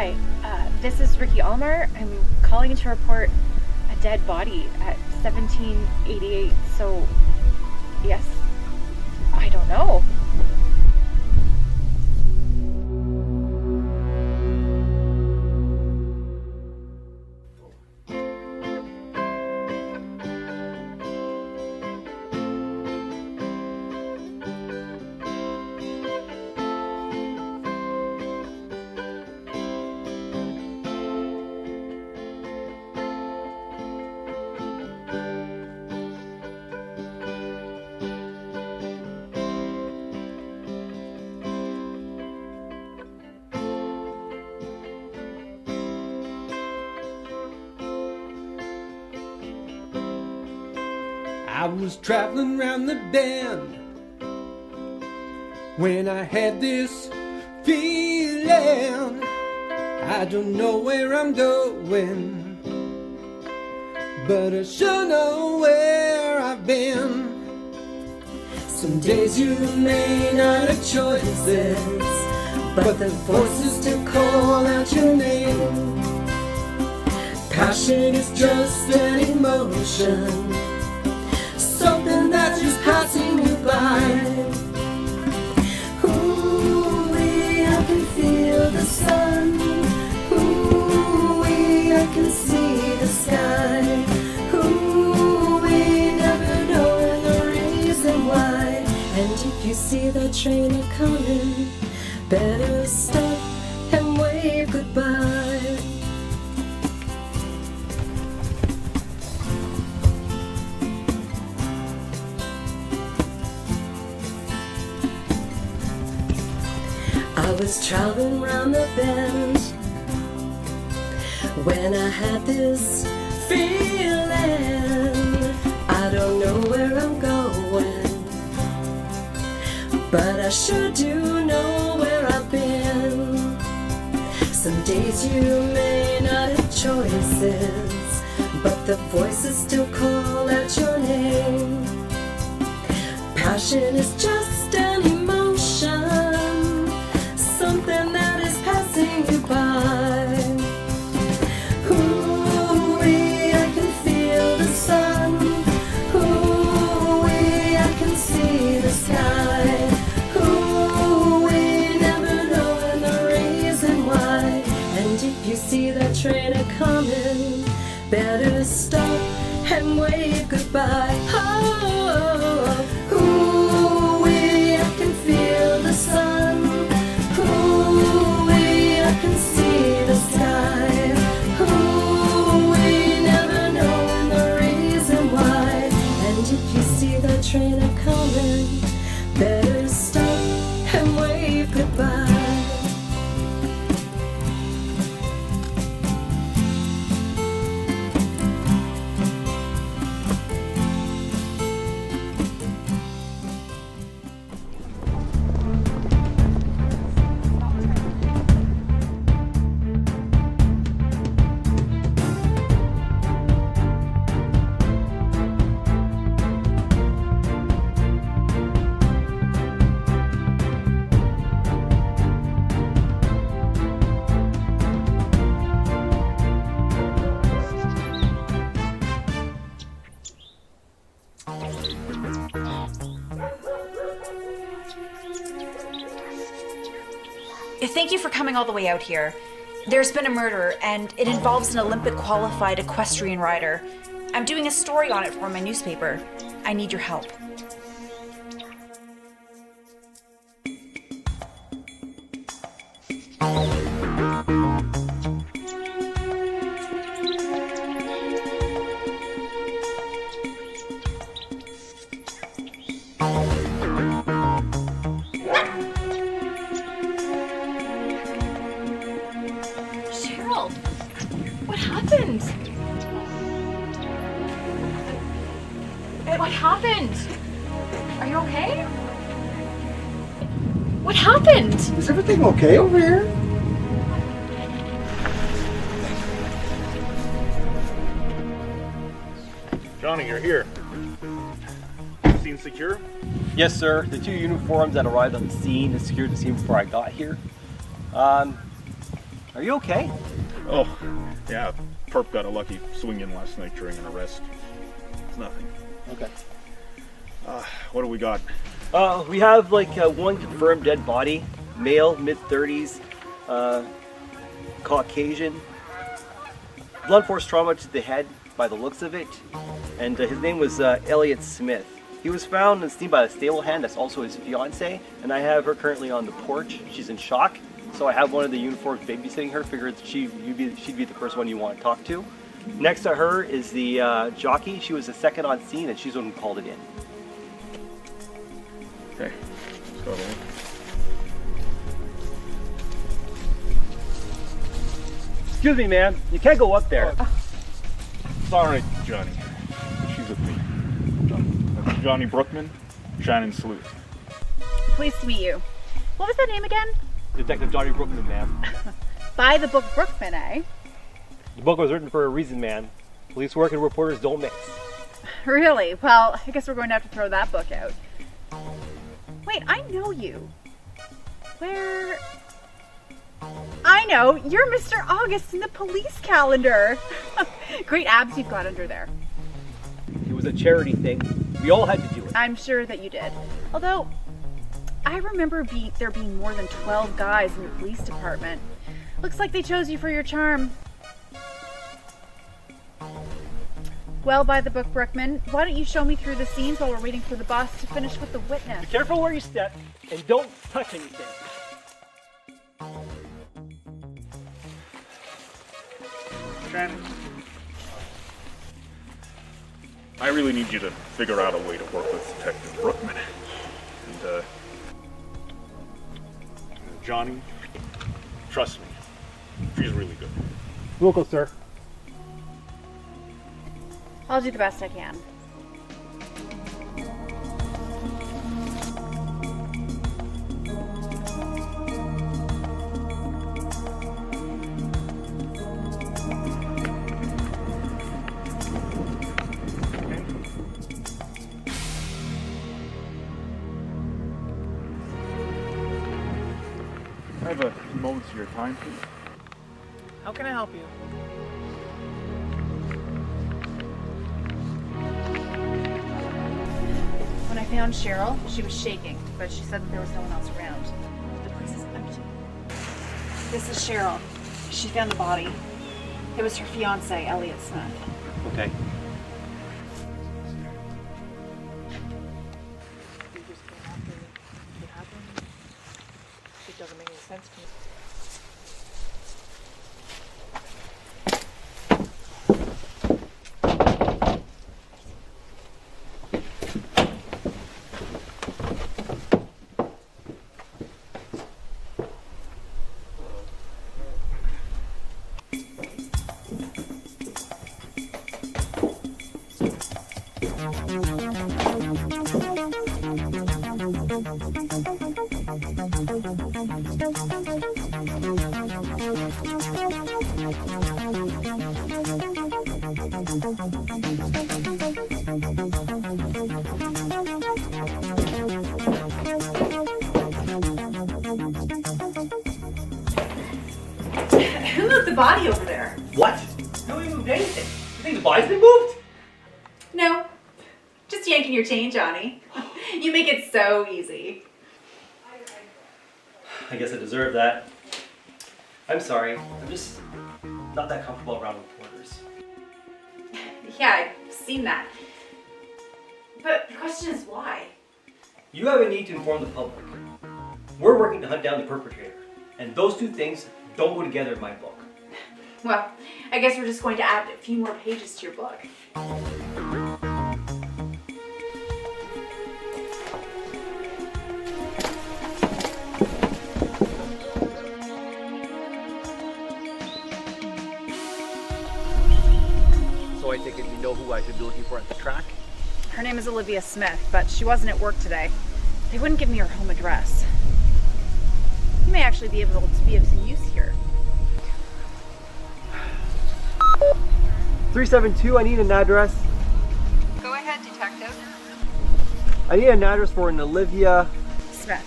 Hi, this is Ricky Almar. I'm calling to report a dead body at 1788. So, yes, I don't know. I was traveling round the bend when I had this feeling. I don't know where I'm going, but I sure know where I've been. Some days you may not have choices, but the voices still call out your name. Passion is just an emotion, something that's just passing you by. Ooh-wee, I can feel the sun. Ooh-wee, I can see the sky. Ooh-wee, never knowing the reason why. And if you see that train a-coming, better stop and wave goodbye. I was traveling round the bend when I had this feeling. I don't know where I'm going, but I sure do know where I've been. Some days you may not have choices, but the voices still call out your name. Passion is just an emotion, something that is passing you by. Ooh-wee, I can feel the sun. Ooh-wee, I can see the sky. Ooh-wee, never knowing the reason why. And if you see that train a-coming, better stop and wave goodbye. Oh, ooh-wee, I can feel the sun. Ooh-wee, I can see the sky. Ooh-wee, never knowing the reason why. And if you see that train a-coming, better stop and wave goodbye. Thank you for coming all the way out here. There's been a murder, and it involves an Olympic qualified equestrian rider. I'm doing a story on it for my newspaper. I need your help. What happened? What happened? Are you okay? What happened? Is everything okay over here? Johnny, you're here. Scene secure? Yes, sir. The two uniforms that arrived on the scene and secured the scene before I got here. Are you okay? Oh, yeah. Perp got a lucky swing in last night during an arrest. It's nothing. Okay. What do we got? We have like one confirmed dead body, male, mid-30s, Caucasian, blunt force trauma to the head by the looks of it, and his name was Elliot Smith. He was found and seen by a stable hand that's also his fiance, and I have her currently on the porch. She's in shock, so I have one of the uniforms babysitting her. Figured she'd be the first one you want to talk to. Next to her is the jockey. She was the second on scene, and she's the one who called it in. Okay, let's go away. Excuse me, ma'am. You can't go up there. It's all right, Johnny. She's with me. That's Johnny Brookman, Shannon Sleuth. Pleased to meet you. What was that name again? Detective Johnny Brookman, ma'am. By the book Brookman, eh? The book was written for a reason, man. Police work and reporters don't mix. Really? Well, I guess we're going to have to throw that book out. Wait, I know you. Where... I know, you're Mr. August in the police calendar. Great abs you've got under there. It was a charity thing. We all had to do it. I'm sure that you did. Although, I remember there being more than 12 guys in the police department. Looks like they chose you for your charm. Well, by the book, Brookman, why don't you show me through the scenes while we're waiting for the boss to finish with the witness? Be careful where you step and don't touch anything. Shannon. I really need you to figure out a way to work with Detective Brookman. And, Johnny, trust me, she's really good. Local, sir. I'll do the best I can. I have a few moments of your time, please. How can I help you? When I found Cheryl, she was shaking, but she said that there was no one else around. The place is empty. This is Cheryl. She found the body. It was her fiance, Elliot Smith. Okay. You just came after it happened. It doesn't make any sense to me. Who moved the body over there? What? No, you moved anything. You think the body's been moved? No. Just yanking your chain, Johnny. You make it so easy. I guess I deserve that. I'm sorry. I'm just not that comfortable around reporters. Yeah, I've seen that. But the question is why? You have a need to inform the public. We're working to hunt down the perpetrator. And those two things don't go together in my book. Well, I guess we're just going to add a few more pages to your book. So I take it you know who I should be looking for at the track? Her name is Olivia Smith, but she wasn't at work today. They wouldn't give me her home address. You may actually be able to be of some use here. 372, I need an address. Go ahead, detective. I need an address for an Olivia Smith.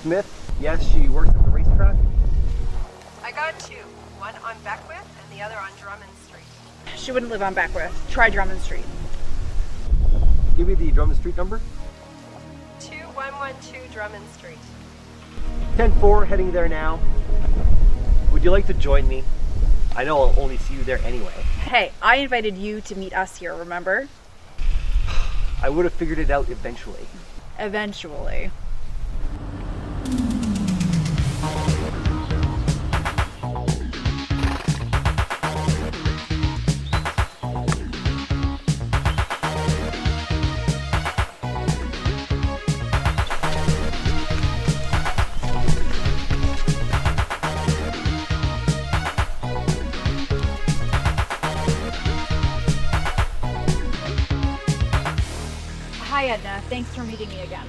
Smith. Yes, she works at the racetrack. I got two. One on Beckwith and the other on Drummond Street. She wouldn't live on Beckwith. Try Drummond Street. Give me the Drummond Street number. 2112 Drummond Street. 10-4, heading there now. Would you like to join me? I know I'll only see you there anyway. Hey, I invited you to meet us here, remember? I would have figured it out eventually. Eventually. Hi, Edna. Thanks for meeting me again.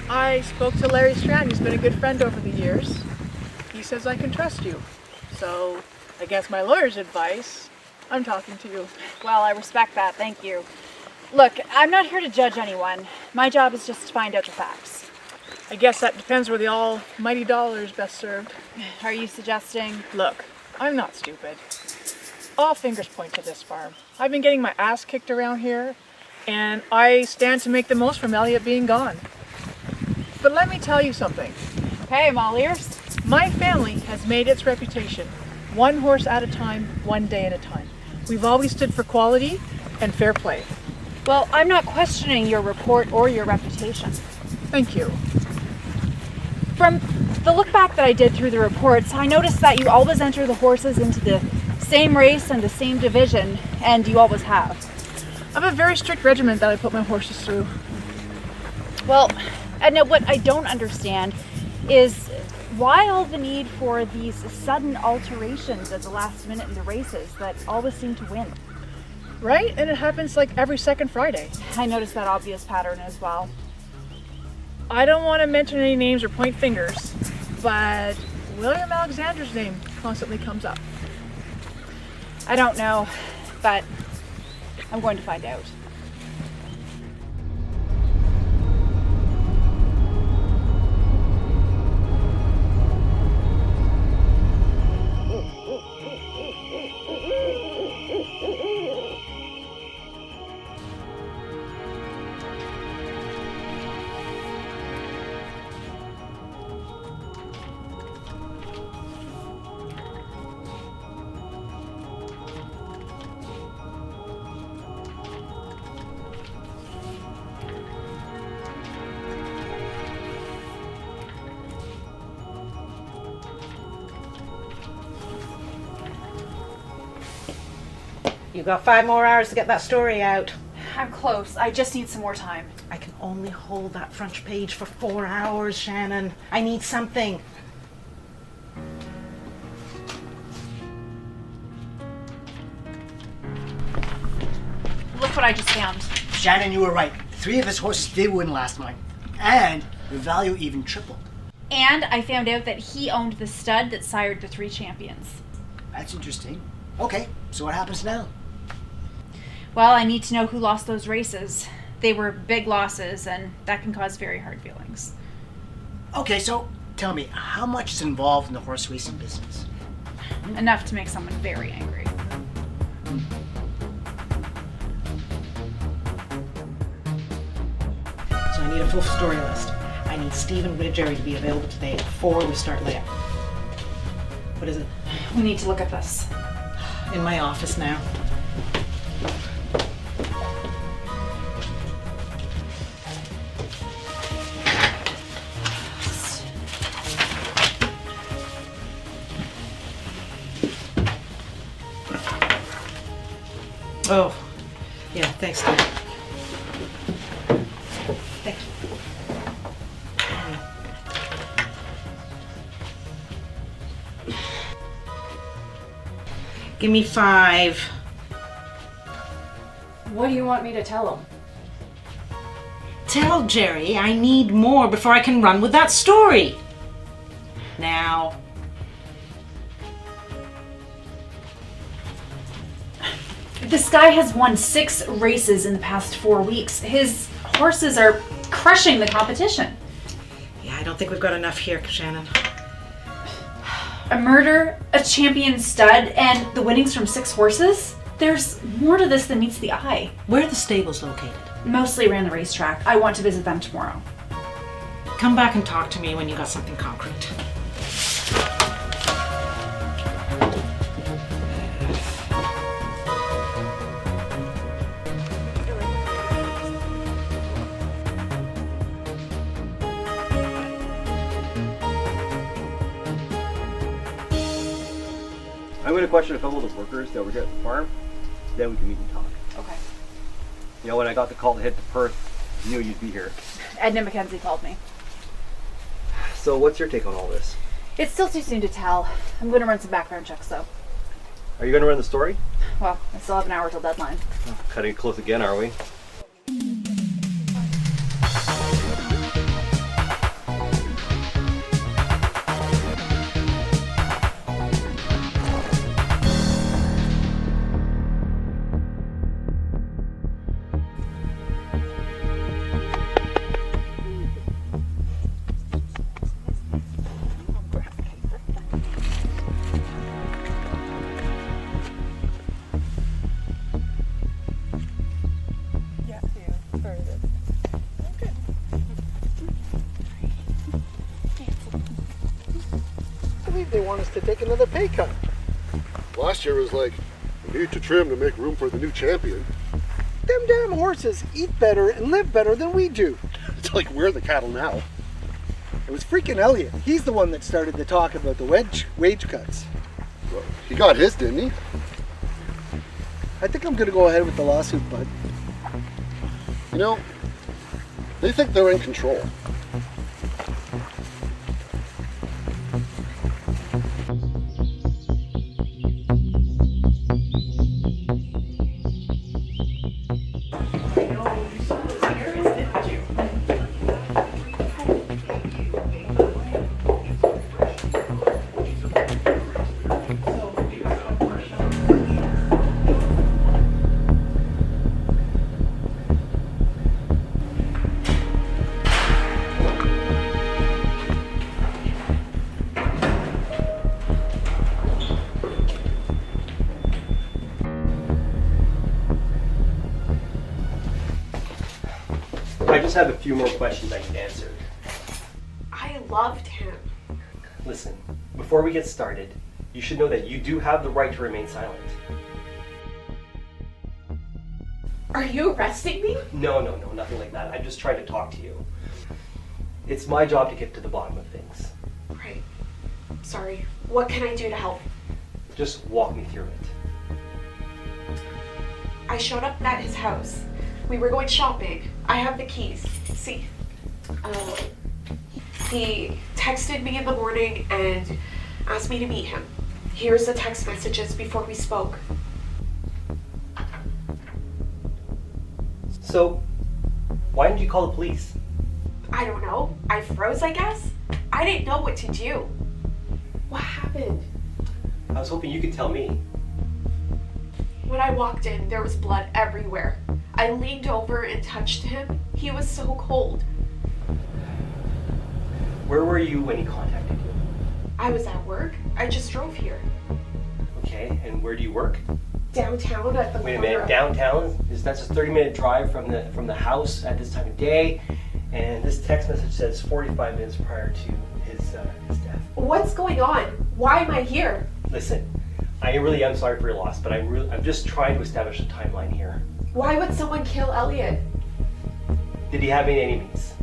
I spoke to Larry Strand. He's been a good friend over the years. He says I can trust you. So, against my lawyer's advice, I'm talking to you. Well, I respect that. Thank you. Look, I'm not here to judge anyone. My job is just to find out the facts. I guess that depends where the almighty dollar is best served. Are you suggesting? Look, I'm not stupid. All fingers point to this farm. I've been getting my ass kicked around here, and I stand to make the most from Elliot being gone. But let me tell you something. Okay, I'm all ears. My family has made its reputation, one horse at a time, one day at a time. We've always stood for quality and fair play. Well, I'm not questioning your report or your reputation. Thank you. From the look back that I did through the reports, I noticed that you always enter the horses into the same race and the same division, and you always have. I have a very strict regimen that I put my horses through. Well, Edna, what I don't understand is why all the need for these sudden alterations at the last minute in the races that always seem to win. Right? And it happens like every second Friday. I noticed that obvious pattern as well. I don't want to mention any names or point fingers, but William Alexander's name constantly comes up. I don't know, but I'm going to find out. You've got 5 more hours to get that story out. I'm close. I just need some more time. I can only hold that front page for 4 hours, Shannon. I need something. Look what I just found. Shannon, you were right. 3 of his horses did win last night. And the value even tripled. And I found out that he owned the stud that sired the 3 champions. That's interesting. Okay, so what happens now? Well, I need to know who lost those races. They were big losses, and that can cause very hard feelings. Okay, so tell me, how much is involved in the horse racing business? Enough to make someone very angry. So I need a full story list. I need Stephen Whittajerry to be available today before we start layout. What is it? We need to look at this. In my office now. Oh, yeah, thanks, Steve. Thank you. Give me 5. What do you want me to tell him? Tell Jerry I need more before I can run with that story. Now. This guy has won 6 races in the past 4 weeks. His horses are crushing the competition. Yeah, I don't think we've got enough here, Shannon. A murder, a champion stud, and the winnings from 6 horses? There's more to this than meets the eye. Where are the stables located? Mostly around the racetrack. I want to visit them tomorrow. Come back and talk to me when you got something concrete. I'm going to question a couple of the workers that were here at the farm, then we can meet and talk. Okay. You know, when I got the call to head to Perth, I knew you'd be here. Edna Mackenzie called me. So what's your take on all this? It's still too soon to tell. I'm going to run some background checks, though. Are you going to run the story? Well, I still have an hour till deadline. Cutting it close again, are we? They want us to take another pay cut. Last year was like, we need to trim to make room for the new champion. Them damn horses eat better and live better than we do. It's like we're the cattle now. It was freaking Elliot. He's the one that started the talk about the wage cuts. Well, he got his, didn't he? I think I'm gonna go ahead with the lawsuit, bud. You know, they think they're in control. I just have a few more questions I need answered. I loved him. Listen, before we get started, you should know that you do have the right to remain silent. Are you arresting me? No, nothing like that. I'm just trying to talk to you. It's my job to get to the bottom of things. Right. Sorry. What can I do to help? Just walk me through it. I showed up at his house. We were going shopping. I have the keys. See. He texted me in the morning and asked me to meet him. Here's the text messages before we spoke. So, why didn't you call the police? I don't know. I froze, I guess. I didn't know what to do. What happened? I was hoping you could tell me. When I walked in, there was blood everywhere. I leaned over and touched him. He was so cold. Where were you when he contacted you? I was at work. I just drove here. Okay, and where do you work? Downtown at the Wait a corner minute, of- downtown? That's a 30-minute drive from the house at this time of day, and this text message says 45 minutes prior to his death. What's going on? Why am I here? Listen, I really am sorry for your loss, but I'm just trying to establish a timeline here. Why would someone kill Elliot? Did he have any enemies?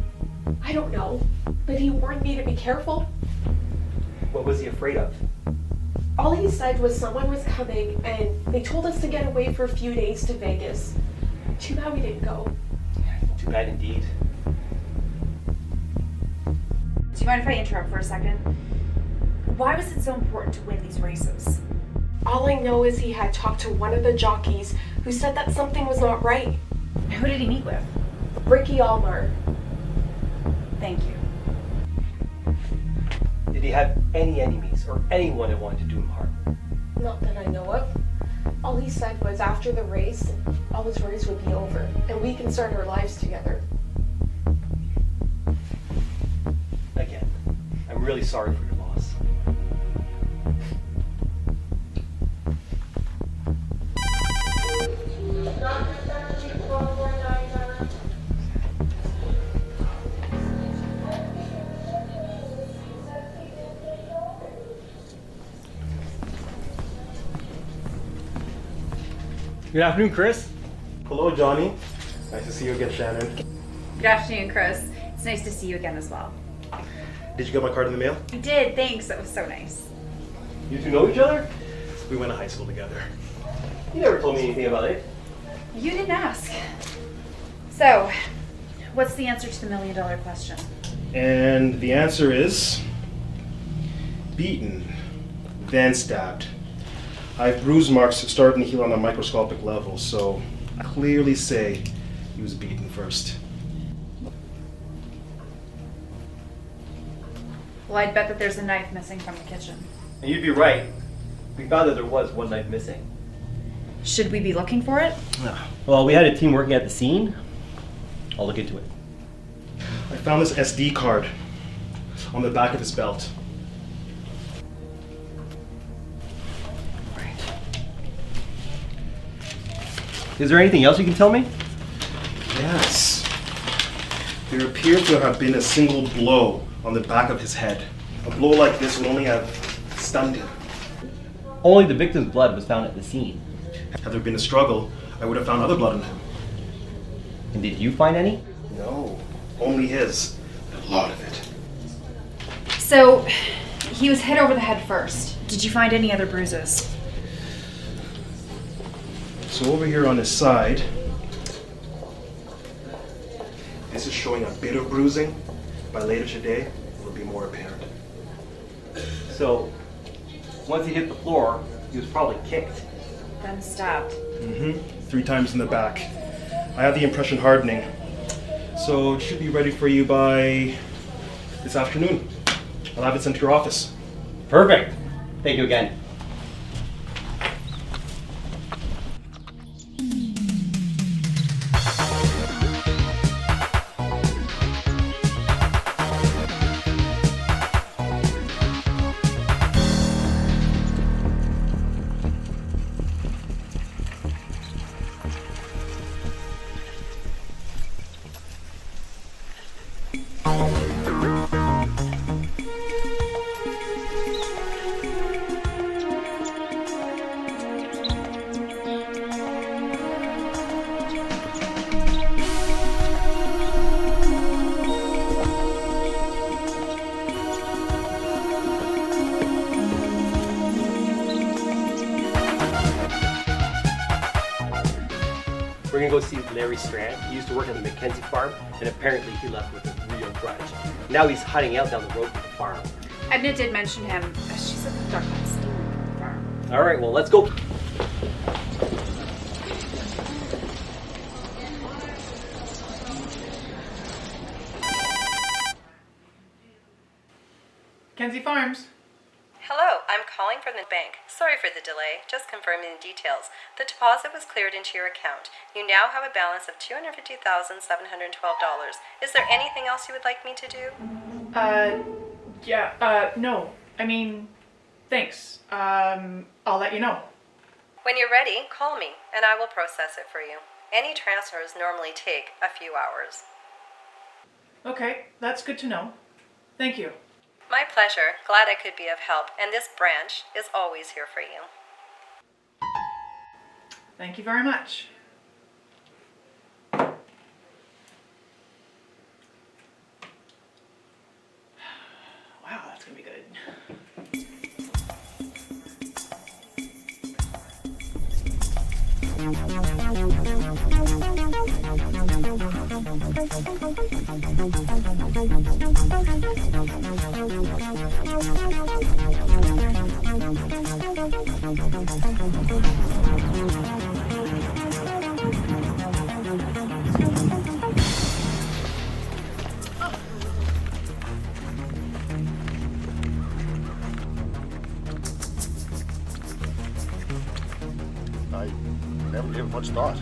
I don't know, but he warned me to be careful. What was he afraid of? All he said was someone was coming and they told us to get away for a few days to Vegas. Too bad we didn't go. Too bad indeed. Do you mind if I interrupt for a second? Why was it so important to win these races? All I know is he had talked to one of the jockeys who said that something was not right. Who did he meet with? Ricky Almar. Thank you. Did he have any enemies or anyone that wanted to do him harm? Not that I know of. All he said was after the race, all his worries would be over and we can start our lives together. Again, I'm really sorry for your loss. Good afternoon, Chris. Hello, Johnny. Nice to see you again, Shannon. Good afternoon, Chris. It's nice to see you again as well. Did you get my card in the mail? I did, thanks. That was so nice. You two know each other? We went to high school together. You never told me anything about it. You didn't ask. So, what's the answer to the $1 million question? And the answer is beaten, then stabbed. I have bruise marks starting to heal on a microscopic level, so I clearly say he was beaten first. Well, I'd bet that there's a knife missing from the kitchen. And you'd be right. We found that there was one knife missing. Should we be looking for it? Well, we had a team working at the scene. I'll look into it. I found this SD card on the back of his belt. Is there anything else you can tell me? Yes. There appears to have been a single blow on the back of his head. A blow like this would only have stunned him. Only the victim's blood was found at the scene. Had there been a struggle, I would have found other blood on him. And did you find any? No, only his. A lot of it. So, he was hit over the head first. Did you find any other bruises? So over here on his side, this is showing a bit of bruising. By later today, it will be more apparent. So, once he hit the floor, he was probably kicked. Then stabbed. 3 times in the back. I have the impression hardening. So it should be ready for you by this afternoon. I'll have it sent to your office. Perfect. Thank you again. We're gonna go see Larry Strand. He used to work at the Mackenzie farm, and apparently he left with a real grudge. Now he's hiding out down the road from the farm. Edna did mention him. She said the duck got stolen from the farm. All right, well, let's go. Kenzie Farms. Hello, I'm calling from the bank. Sorry for the delay. Just confirming the details. The deposit was cleared into your account. You now have a balance of $250,712. Is there anything else you would like me to do? No. I mean, thanks. I'll let you know. When you're ready, call me, and I will process it for you. Any transfers normally take a few hours. Okay, that's good to know. Thank you. My pleasure. Glad I could be of help, and this branch is always here for you. Thank you very much. Wow, that's gonna be good. I never gave it much thought.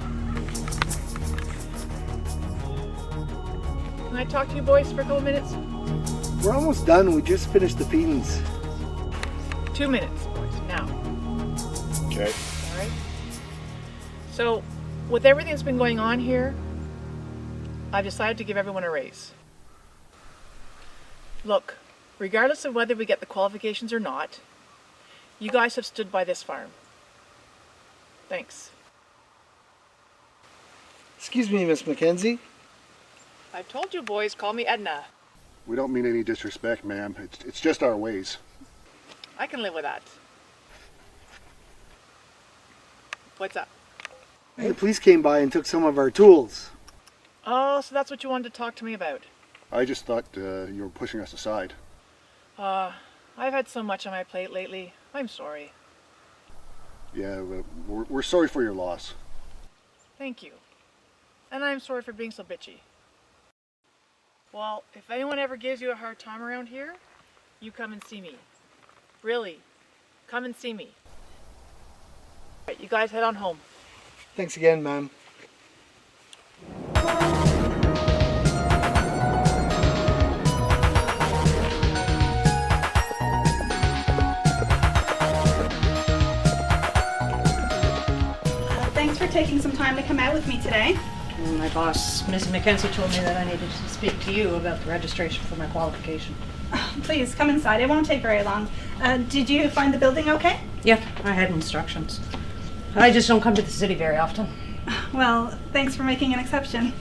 Can I talk to you boys for a couple minutes? We're almost done. We just finished the beans. 2 minutes, boys, now. Okay. All right? So, with everything that's been going on here, I've decided to give everyone a raise. Look, regardless of whether we get the qualifications or not, you guys have stood by this farm. Thanks. Excuse me, Miss Mackenzie. I told you boys, call me Edna. We don't mean any disrespect, ma'am. It's just our ways. I can live with that. What's up? The police came by and took some of our tools. Oh, so that's what you wanted to talk to me about. I just thought you were pushing us aside. I've had so much on my plate lately. I'm sorry. Yeah, we're sorry for your loss. Thank you. And I'm sorry for being so bitchy. Well, if anyone ever gives you a hard time around here, you come and see me. Really, come and see me. Right, you guys head on home. Thanks again, ma'am. Thanks for taking some time to come out with me today. My boss, Miss Mackenzie, told me that I needed to speak to you about the registration for my qualification. Please, come inside. It won't take very long. Did you find the building okay? Yep, I had instructions. I just don't come to the city very often. Well, thanks for making an exception.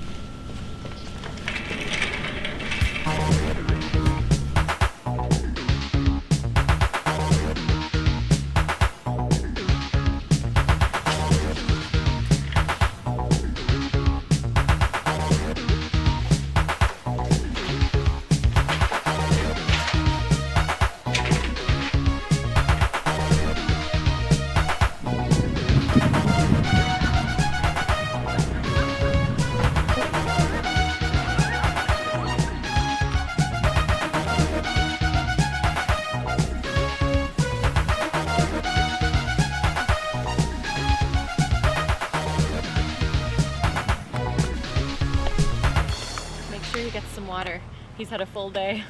He's had a full day.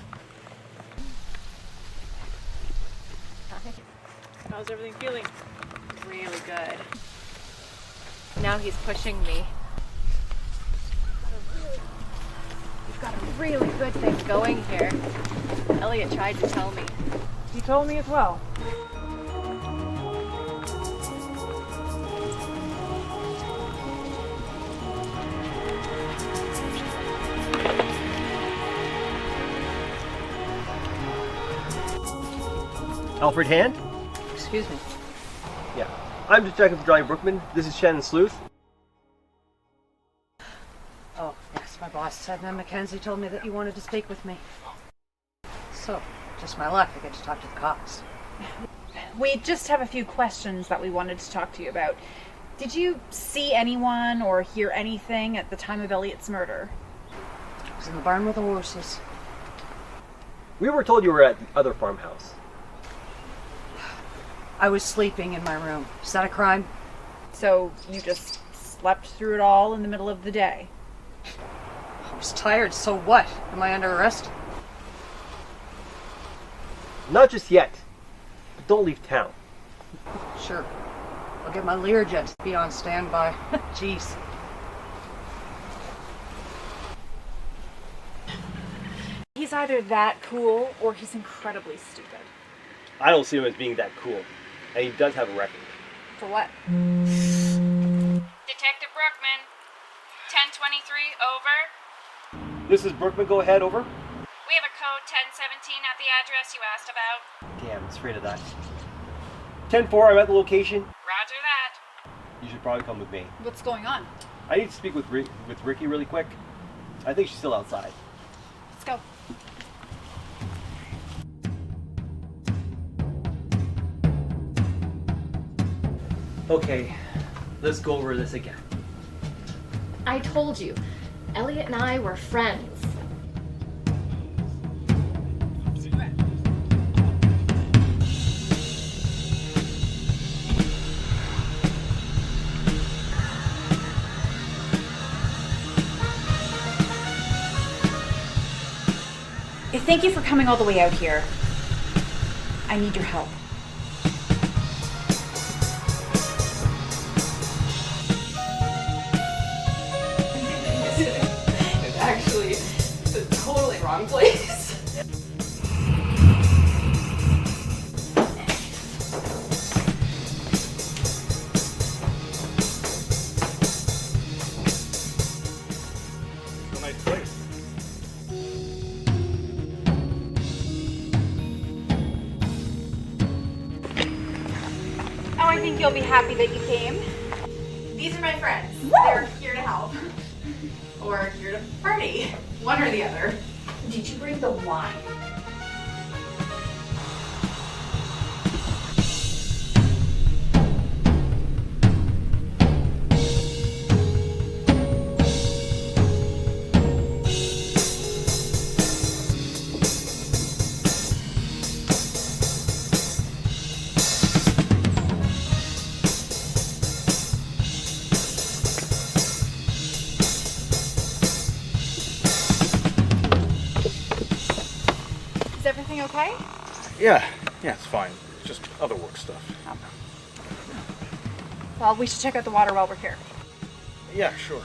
How's everything feeling? Really good. Now he's pushing me. We've got a really good thing going here. Elliot tried to tell me. He told me as well. Alfred Hand? Excuse me. Yeah. I'm Detective Johnny Brookman. This is Shannon Sleuth. Oh, yes, my boss, Edna Mackenzie, told me that you wanted to speak with me. So, just my luck, I get to talk to the cops. We just have a few questions that we wanted to talk to you about. Did you see anyone or hear anything at the time of Elliot's murder? I was in the barn with the horses. We were told you were at the other farmhouse. I was sleeping in my room. Is that a crime? So you just slept through it all in the middle of the day? I was tired, so what? Am I under arrest? Not just yet. But don't leave town. Sure. I'll get my Learjet to be on standby. Jeez. He's either that cool or he's incredibly stupid. I don't see him as being that cool. And he does have a record. For what? Detective Brookman. 1023, over. This is Brookman. Go ahead, over. We have a code 1017 at the address you asked about. Damn, I was afraid of that. 10-4, I'm at the location. Roger that. You should probably come with me. What's going on? I need to speak with Ricky really quick. I think she's still outside. Let's go. Okay, let's go over this again. I told you, Elliot and I were friends. Thank you for coming all the way out here. I need your help. It's actually the totally wrong place. think you'll be happy that you came. These are my friends. They're here to help. Or here to party. One or the other. Did you bring the wine? Okay? Yeah, it's fine. Just other work stuff. Well, we should check out the water while we're here. Yeah, sure.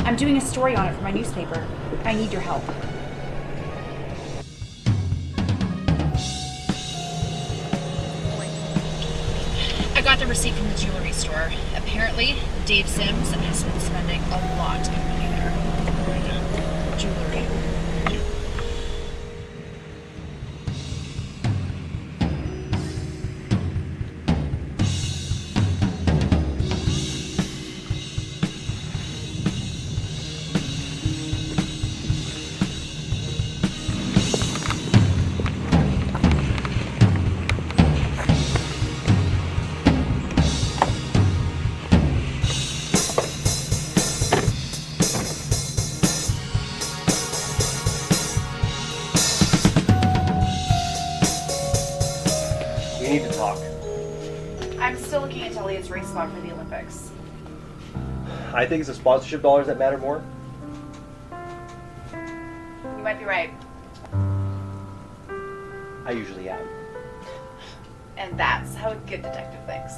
I'm doing a story on it for my newspaper. I need your help. I got the receipt from the jewelry store. Apparently, Dave Sims has been spending a lot of money there. Jewelry. We need to talk. I'm still looking at Elliot's race squad for the Olympics. I think it's the sponsorship dollars that matter more. You might be right. I usually am. And that's how a good detective thinks.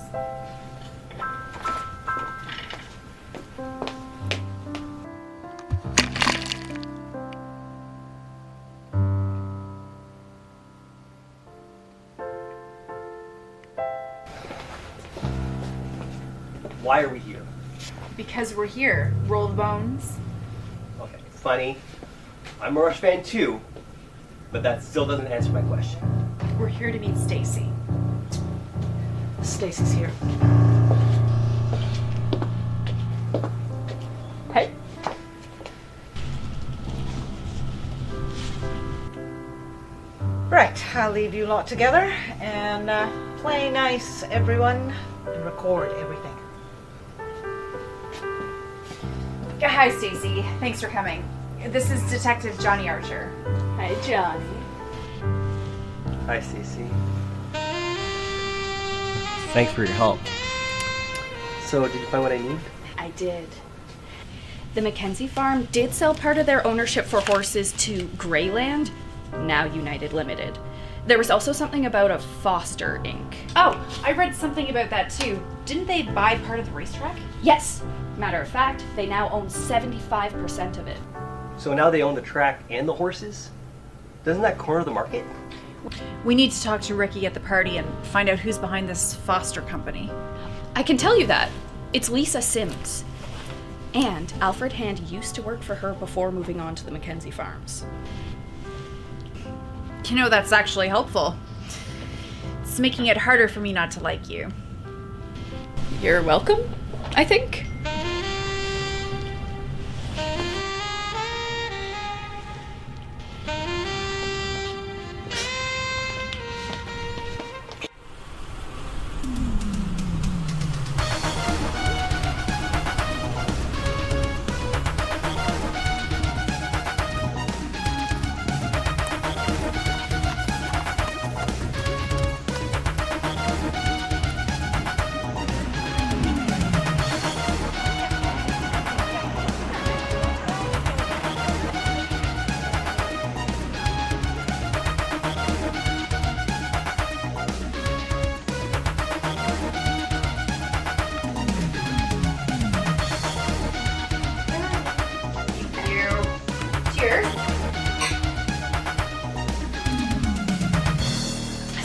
Why are we here? Because we're here. Roll the bones. Okay, funny. I'm a Rush fan too, but that still doesn't answer my question. We're here to meet Stacy. Stacy's here. Hey. Right, I'll leave you lot together and play nice, everyone, and record everything. Hi, Stacy. Thanks for coming. This is Detective Johnny Archer. Hi, Johnny. Hi, Stacey. Thanks for your help. So, did you find what I need? I did. The Mackenzie farm did sell part of their ownership for horses to Greyland, now United Limited. There was also something about a Foster Inc. Oh, I read something about that too. Didn't they buy part of the racetrack? Yes. Matter of fact, they now own 75% of it. So now they own the track and the horses? Doesn't that corner the market? We need to talk to Ricky at the party and find out who's behind this Foster company. I can tell you that. It's Lisa Sims. And Alfred Hand used to work for her before moving on to the Mackenzie farms. You know, that's actually helpful. It's making it harder for me not to like you. You're welcome, I think.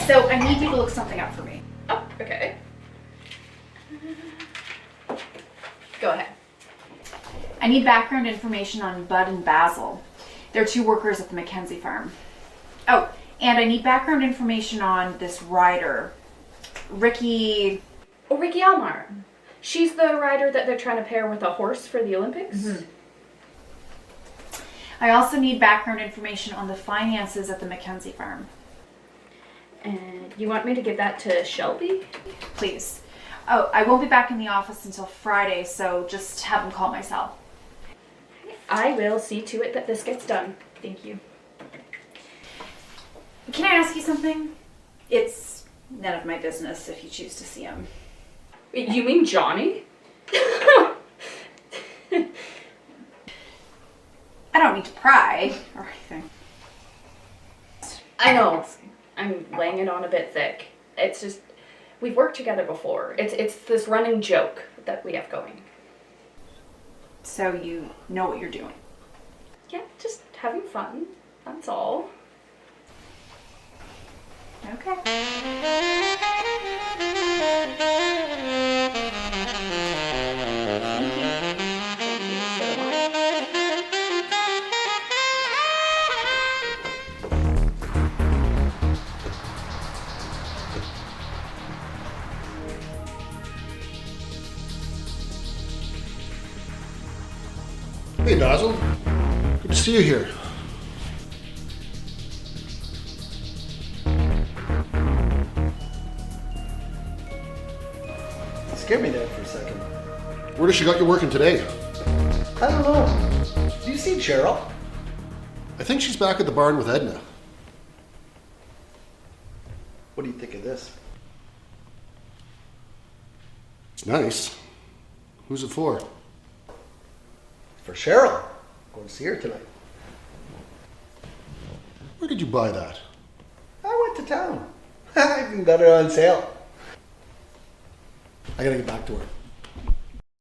So I need you to look something up for me. Oh, okay. Go ahead. I need background information on Bud and Basil. They're two workers at the Mackenzie farm. Oh, And I need background information on this rider, Ricky. Oh, Ricky Almar. She's the rider that they're trying to pair with a horse for the Olympics. Mm-hmm. I also need background information on the finances at the Mackenzie farm. And you want me to give that to Shelby? Please. Oh, I won't be back in the office until Friday, so just have them call my cell. I will see to it that this gets done. Thank you. Can I ask you something? It's none of my business if you choose to see him. You mean Johnny? I don't mean to pry or anything. I know. I'm laying it on a bit thick. It's just, we've worked together before. It's this running joke that we have going. So you know what you're doing? Yeah, just having fun. That's all. Okay. Hey, Lauzon. Good to see you here. You scared me there for a second. Where does she got you working today? I don't know. Do you see Cheryl? I think she's back at the barn with Edna. What do you think of this? It's nice. Who's it for? For Cheryl. Going to see her tonight. Where did you buy that? I went to town. I even got it on sale. I gotta get back to her.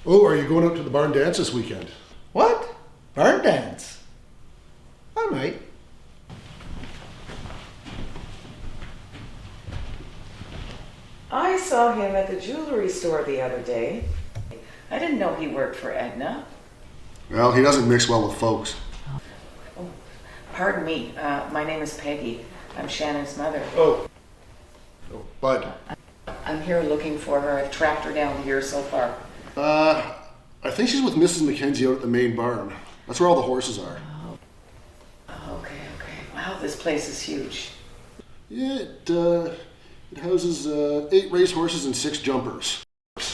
Oh, are you going out to the barn dance this weekend? What? Barn dance? I might. I saw him at the jewelry store the other day. I didn't know he worked for Edna. Well, he doesn't mix well with folks. Oh, pardon me. My name is Peggy. I'm Shannon's mother. Oh, Bud. I'm here looking for her. I've tracked her down here so far. I think she's with Mrs. Mackenzie out at the main barn. That's where all the horses are. Okay. Wow, this place is huge. Yeah, it houses 8 race horses and 6 jumpers.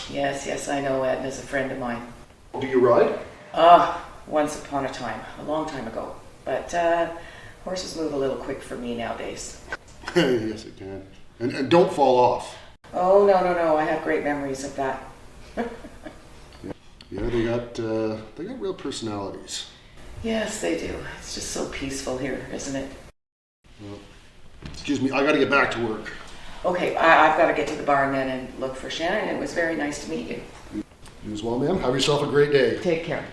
Yes, I know Edna's a friend of mine. Do you ride? Once upon a time, a long time ago. But horses move a little quick for me nowadays. Yes, it can. And don't fall off. Oh, no, I have great memories of that. Yeah, they got real personalities. Yes, they do. It's just so peaceful here, isn't it? Well, excuse me, I gotta get back to work. Okay, I've got to get to the barn then and look for Shannon. It was very nice to meet you. You as well, ma'am. Have yourself a great day. Take care.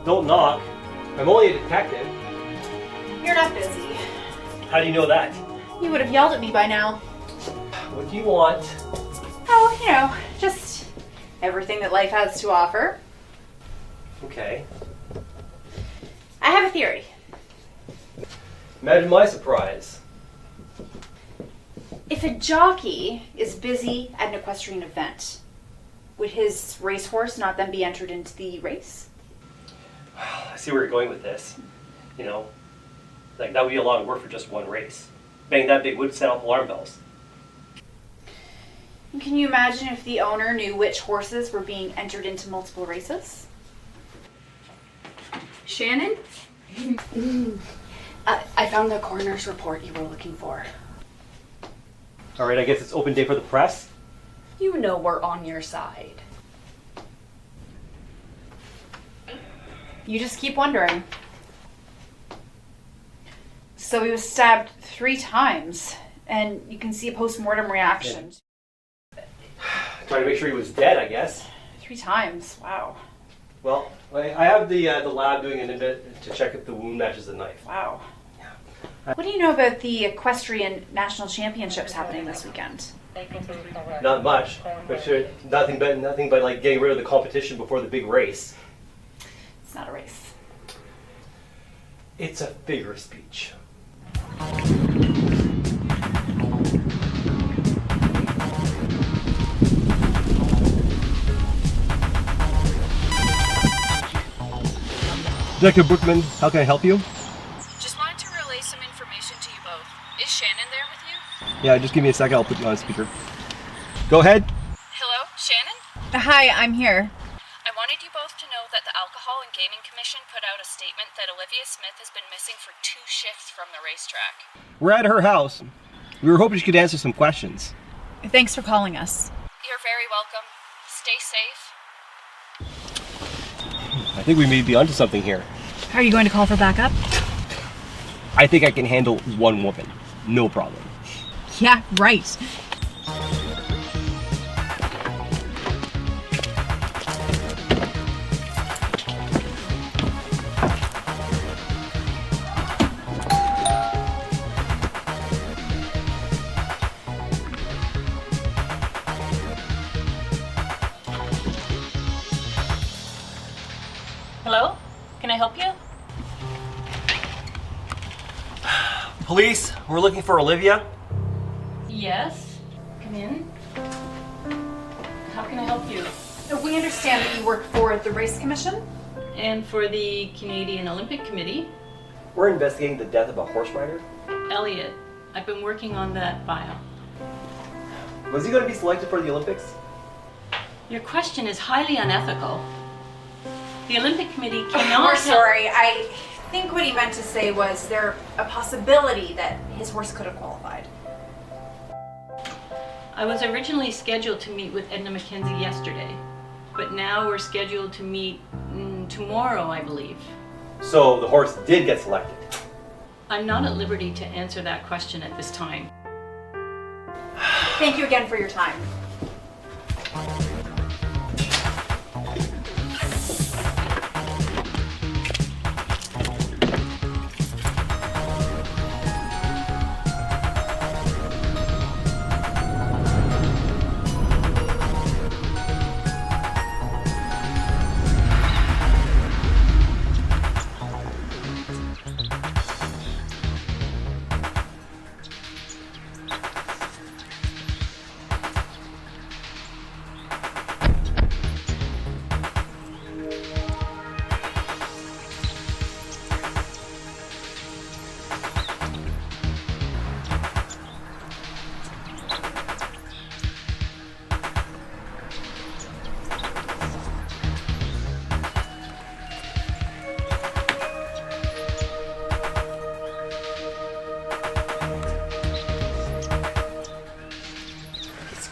Don't knock. I'm only a detective. You're not busy. How do you know that? You would have yelled at me by now. What do you want? Oh, just everything that life has to offer. Okay. I have a theory. Imagine my surprise. If a jockey is busy at an equestrian event, would his racehorse not then be entered into the race? I see where you're going with this. Like that would be a lot of work for just one race. Being that big would set off alarm bells. Can you imagine if the owner knew which horses were being entered into multiple races? Shannon? I found the coroner's report you were looking for. All right, I guess it's open day for the press. You know we're on your side. You just keep wondering. So he was stabbed 3 times, and you can see a post-mortem reaction. Trying to make sure he was dead, I guess. 3 times. Wow. Well, I have the lab doing an bit to check if the wound matches the knife. Wow. What do you know about the equestrian national championships happening this weekend? Not much, but sure, nothing but like getting rid of the competition before the big race. It's not a race. It's a figure of speech. Detective Brookman, how can I help you? Just wanted to relay some information to you both. Is Shannon there with you? Yeah, just give me a second, I'll put you on speaker. Go ahead. Hello, Shannon? Hi, I'm here. I wanted you both to know that the Alcohol and Gaming Commission put out a statement that Olivia Smith has been missing for 2 shifts from the racetrack. We're at her house. We were hoping she could answer some questions. Thanks for calling us. You're very welcome. Stay safe. I think we may be onto something here. Are you going to call for backup? I think I can handle one woman. No problem. Yeah, right. Hello? Can I help you? Police, we're looking for Olivia. Yes. Come in. How can I help you? We understand that you work for the Race Commission? And for the Canadian Olympic Committee. We're investigating the death of a horse rider. Elliot, I've been working on that file. Was he going to be selected for the Olympics? Your question is highly unethical. The Olympic Committee cannot... We're sorry. I think what he meant to say was there a possibility that his horse could have qualified. I was originally scheduled to meet with Edna McKenzie yesterday, but now we're scheduled to meet tomorrow, I believe. So the horse did get selected. I'm not at liberty to answer that question at this time. Thank you again for your time.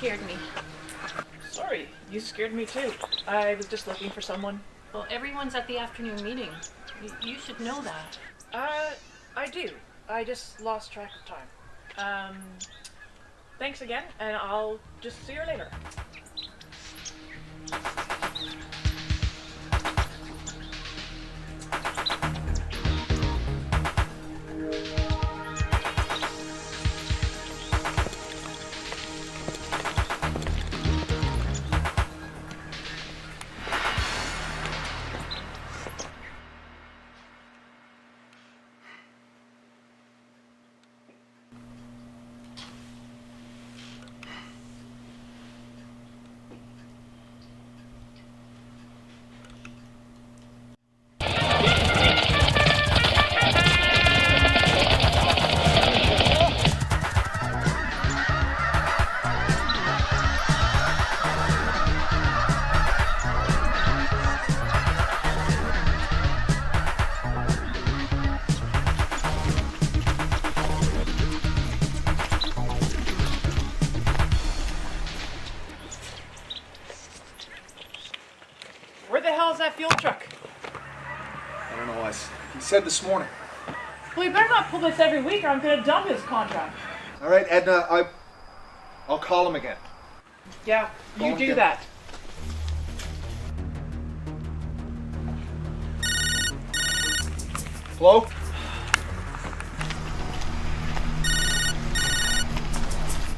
Scared me. Sorry, you scared me too. I was just looking for someone. Well, everyone's at the afternoon meeting. You should know that. I do. I just lost track of time. Thanks again, and I'll just see you later. That fuel truck? I don't know. He said this morning. Well, you better not pull this every week or I'm going to dump his contract. All right, Edna, I'll call him again. Yeah, you Phone do again. that. Hello?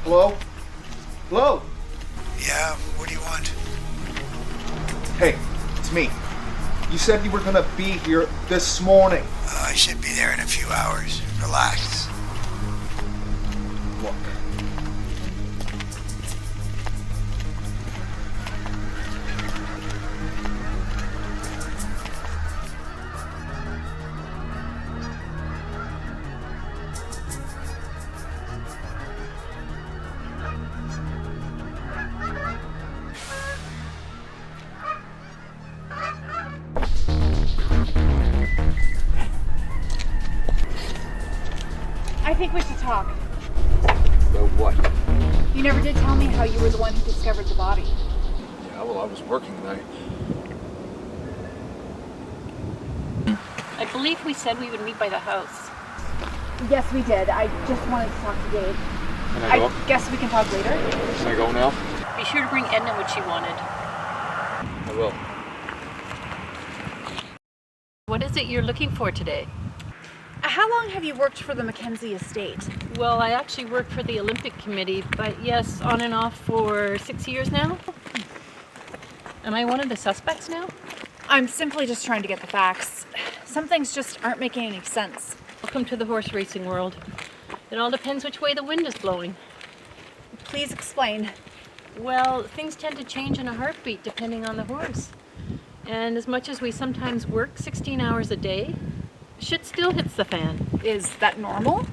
Hello? Hello? Yeah, what do you want? Hey, it's me. You said you were gonna be here this morning. I should be there in a few hours. Relax. Look. I think we should talk. About what? You never did tell me how you were the one who discovered the body. Yeah, well, I was working tonight. I believe we said we would meet by the house. Yes, we did. I just wanted to talk to Dave. Can I go? Guess we can talk later. Can I go now? Be sure to bring Edna what she wanted. I will. What is it you're looking for today? How long have you worked for the Mackenzie estate? Well, I actually work for the Olympic Committee, but yes, on and off for 6 years now. Am I one of the suspects now? I'm simply just trying to get the facts. Some things just aren't making any sense. Welcome to the horse racing world. It all depends which way the wind is blowing. Please explain. Well, things tend to change in a heartbeat depending on the horse. And as much as we sometimes work 16 hours a day, shit still hits the fan. Is that normal?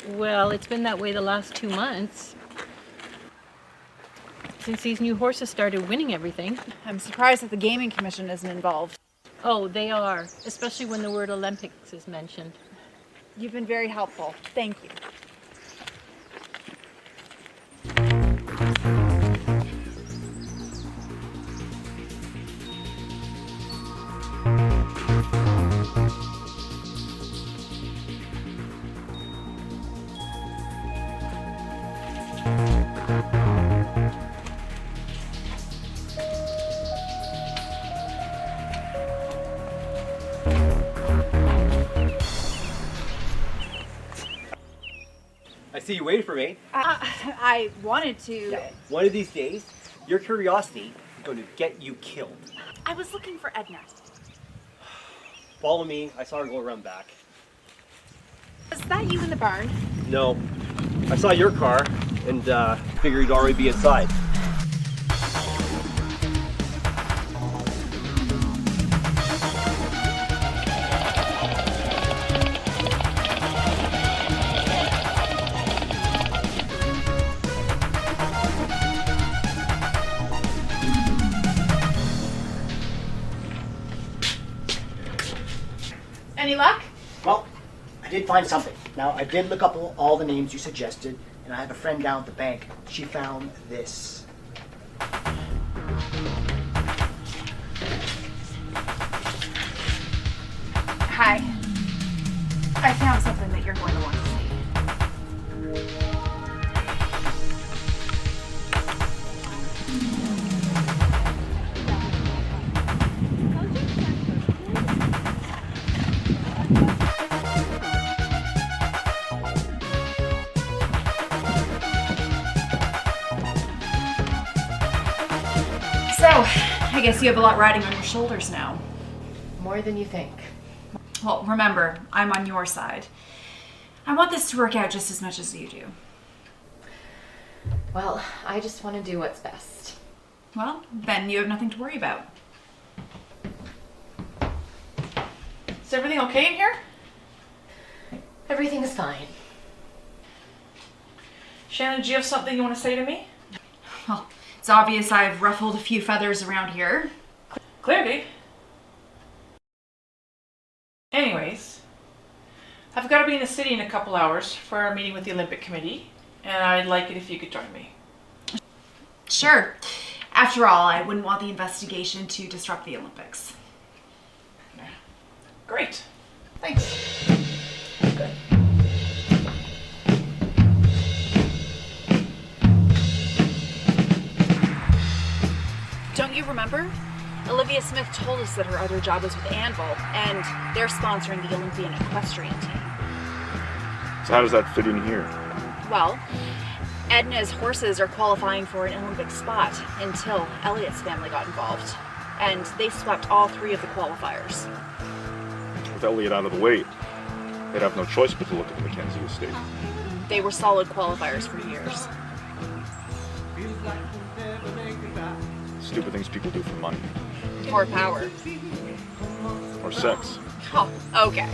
Well, it's been that way the last 2 months. Since these new horses started winning everything. I'm surprised that the Gaming Commission isn't involved. Oh, they are, especially when the word Olympics is mentioned. You've been very helpful. Thank you. I see you waited for me. I wanted to. One of these days, your curiosity is going to get you killed. I was looking for Edna. Follow me. I saw her go around back. Was that you in the barn? No. I saw your car and figured you'd already be inside. Any luck? Well, I did find something. Now, I did look up all the names you suggested, and I have a friend down at the bank. She found this. Hi. I found something that you're going to want to see. So, I guess you have a lot riding on your shoulders now. More than you think. Well, remember, I'm on your side. I want this to work out just as much as you do. Well, I just want to do what's best. Well, then you have nothing to worry about. Is everything okay in here? Everything is fine. Shannon, do you have something you want to say to me? Well, it's obvious I've ruffled a few feathers around here. Clearly. Anyways, I've got to be in the city in a couple hours for our meeting with the Olympic Committee, and I'd like it if you could join me. Sure. After all, I wouldn't want the investigation to disrupt the Olympics. Great. Thanks. Good. you remember? Olivia Smith told us that her other job was with Anvil, and they're sponsoring the Olympian equestrian team. So how does that fit in here? Well, Edna's horses are qualifying for an Olympic spot until Elliot's family got involved, and they swept all 3 of the qualifiers. With Elliot out of the way, they'd have no choice but to look at the Mackenzie estate. They were solid qualifiers for years. Stupid things people do for money. Or power. Or sex. Oh, okay.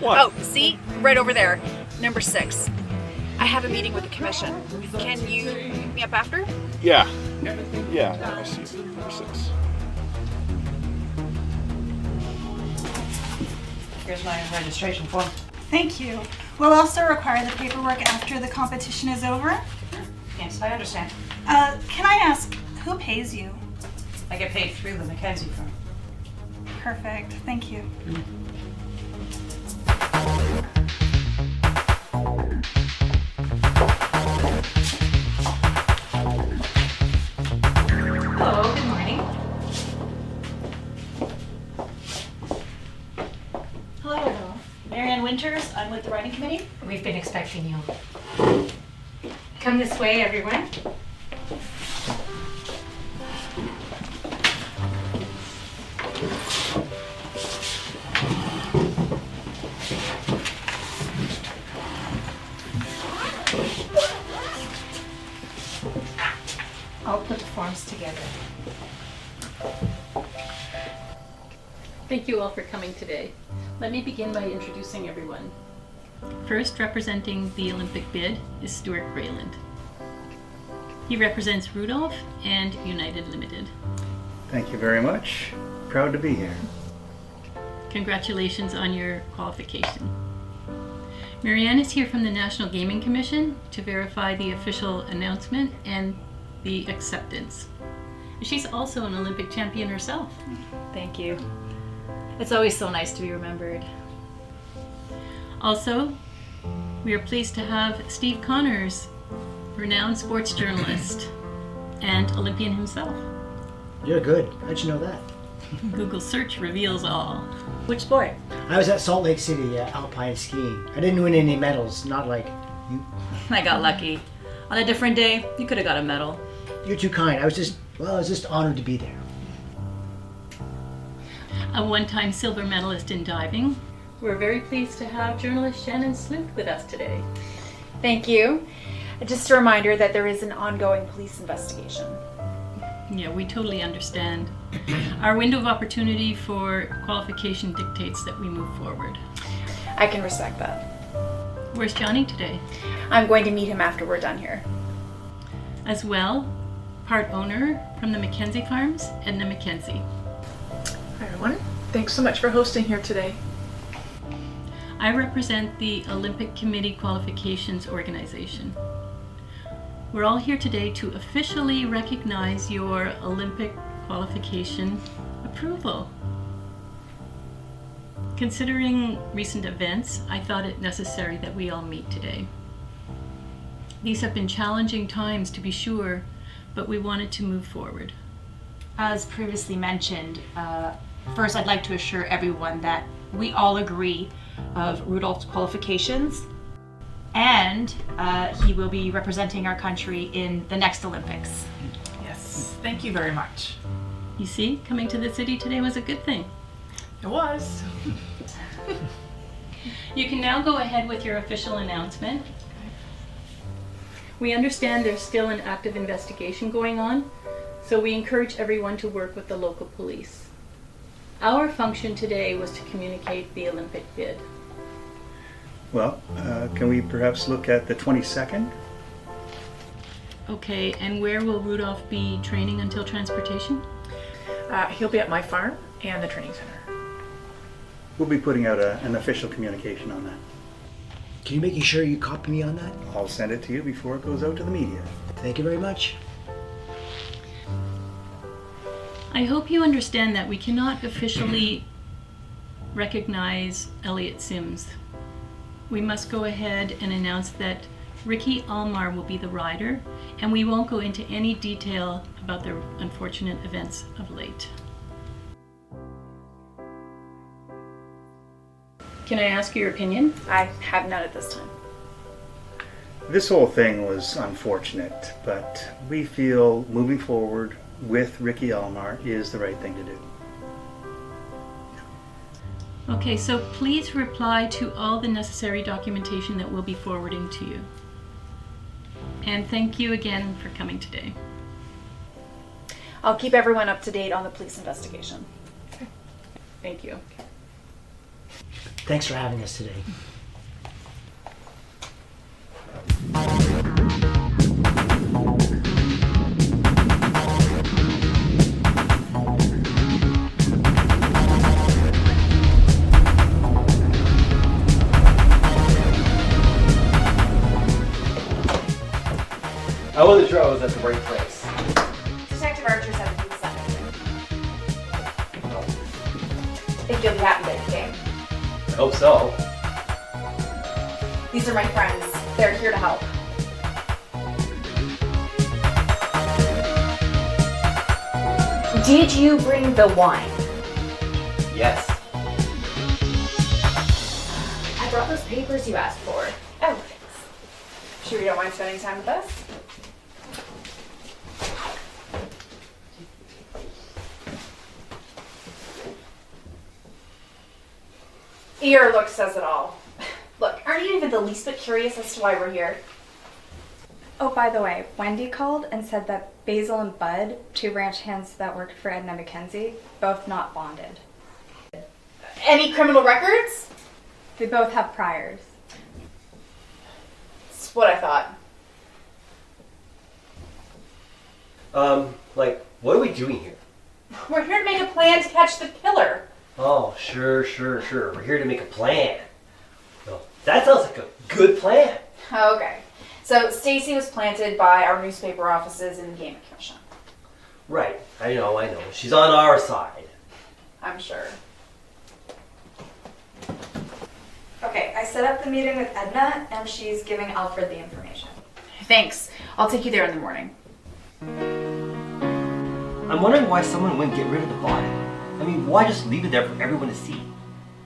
What? Oh, see? Right over there. Number 6. I have a meeting with the commission. Can you pick me up after? Yeah. Yeah, I see it. Number 6. Here's my registration form. Thank you. We'll also require the paperwork after the competition is over. Yes, I understand. Can I ask, who pays you? I get paid through the Mackenzie firm. Perfect. Thank you. Hello, good morning. Hello. Marianne Winters. I'm with the writing committee. We've been expecting you. Come this way, everyone. I'll put the forms together. Thank you all for coming today. Let me begin by introducing everyone. First, representing the Olympic bid is Stuart Grayland. He represents Rudolph and United Limited. Thank you very much. Proud to be here. Congratulations on your qualification. Marianne is here from the National Gaming Commission to verify the official announcement and the acceptance. She's also an Olympic champion herself. Thank you. It's always so nice to be remembered. Also, we are pleased to have Steve Connors, renowned sports journalist and Olympian himself. You're good. How'd you know that? Google search reveals all. Which sport? I was at Salt Lake City alpine skiing. I didn't win any medals, not like you. I got lucky. On a different day, you could have got a medal. You're too kind. I was just honored to be there. A one-time silver medalist in diving. We're very pleased to have journalist Shannon Sleuth with us today. Thank you. Just a reminder that there is an ongoing police investigation. Yeah, we totally understand. Our window of opportunity for qualification dictates that we move forward. I can respect that. Where's Johnny today? I'm going to meet him after we're done here. As well, part owner from the Mackenzie Farms, Edna Mackenzie. Hi everyone. Thanks so much for hosting here today. I represent the Olympic Committee Qualifications Organization. We're all here today to officially recognize your Olympic qualification approval. Considering recent events, I thought it necessary that we all meet today. These have been challenging times, to be sure, but we wanted to move forward. As previously mentioned, first I'd like to assure everyone that we all agree of Rudolph's qualifications, and he will be representing our country in the next Olympics. Yes, thank you very much. You see, coming to the city today was a good thing. It was. You can now go ahead with your official announcement. We understand there's still an active investigation going on, so we encourage everyone to work with the local police. Our function today was to communicate the Olympic bid. Well, can we perhaps look at the 22nd? Okay, and where will Rudolph be training until transportation? He'll be at my farm and the training center. We'll be putting out an official communication on that. Can you make sure you copy me on that? I'll send it to you before it goes out to the media. Thank you very much. I hope you understand that we cannot officially recognize Elliot Sims. We must go ahead and announce that Ricky Almar will be the rider, and we won't go into any detail about the unfortunate events of late. Can I ask your opinion? I have none at this time. This whole thing was unfortunate, but we feel moving forward with Ricky Almar is the right thing to do. Okay, so please reply to all the necessary documentation that we'll be forwarding to you. And thank you again for coming today. I'll keep everyone up to date on the police investigation. Okay. Thank you. Thanks for having us today. I wasn't sure I was at the right place. Detective Archer said that he was sent Think you'll be happy that you came. I hope so. These are my friends. They're here to help. Did you bring the wine? Yes. I brought those papers you asked for. Oh, thanks. Sure you don't mind spending time with us? Your look says it all. Look, aren't you even the least bit curious as to why we're here? Oh, by the way, Wendy called and said that Basil and Bud, two ranch hands that worked for Edna McKenzie, both not bonded. Any criminal records? They both have priors. That's what I thought. What are we doing here? We're here to make a plan to catch the killer. Oh, sure. We're here to make a plan. Well, that sounds like a good plan. Okay. So Stacy was planted by our newspaper offices in the Gaming Commission. Right. I know. She's on our side. I'm sure. Okay, I set up the meeting with Edna, and she's giving Alfred the information. Thanks. I'll take you there in the morning. I'm wondering why someone wouldn't get rid of the body. I mean, why just leave it there for everyone to see?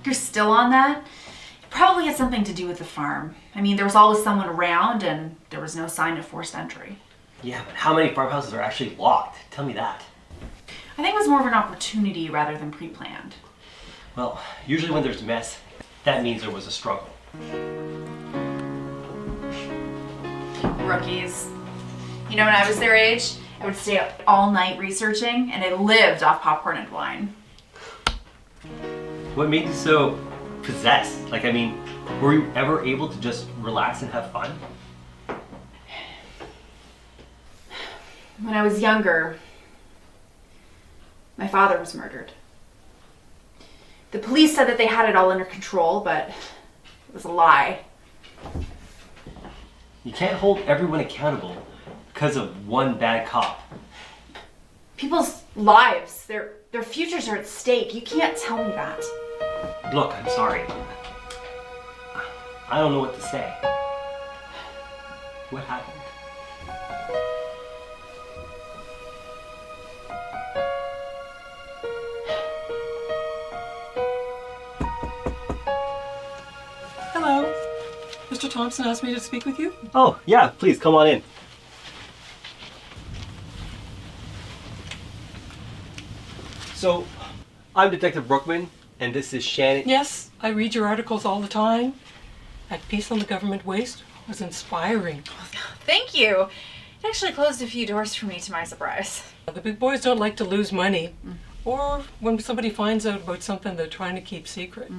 You're still on that? It probably had something to do with the farm. I mean, there was always someone around and there was no sign of forced entry. Yeah, but how many farmhouses are actually locked? Tell me that. I think it was more of an opportunity rather than pre-planned. Well, usually when there's mess, that means there was a struggle. Rookies. You know, when I was their age, I would stay up all night researching and I lived off popcorn and wine. What made you so possessed? Were you ever able to just relax and have fun? When I was younger, my father was murdered. The police said that they had it all under control, but it was a lie. You can't hold everyone accountable because of one bad cop. People's lives, their futures are at stake. You can't tell me that. Look, I'm sorry. I don't know what to say. What happened? Hello. Mr. Thompson asked me to speak with you. Oh, yeah, please come on in. So, I'm Detective Brookman, and this is Shannon. Yes, I read your articles all the time. That piece on the government waste was inspiring. Thank you. It actually closed a few doors for me, to my surprise. The big boys don't like to lose money, or when somebody finds out about something they're trying to keep secret.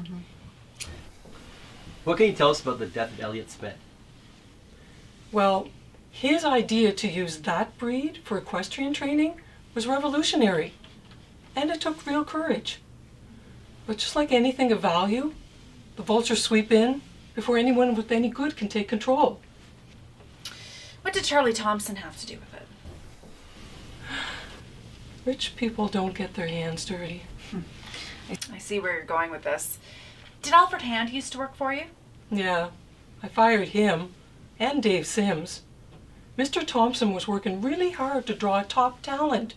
What can you tell us about the death of Elliot Smith? Well, his idea to use that breed for equestrian training was revolutionary, and it took real courage. But just like anything of value, the vultures sweep in before anyone with any good can take control. What did Charlie Thompson have to do with it? Rich people don't get their hands dirty. I see where you're going with this. Did Alfred Hand used to work for you? Yeah, I fired him, and Dave Sims. Mr. Thompson was working really hard to draw top talent.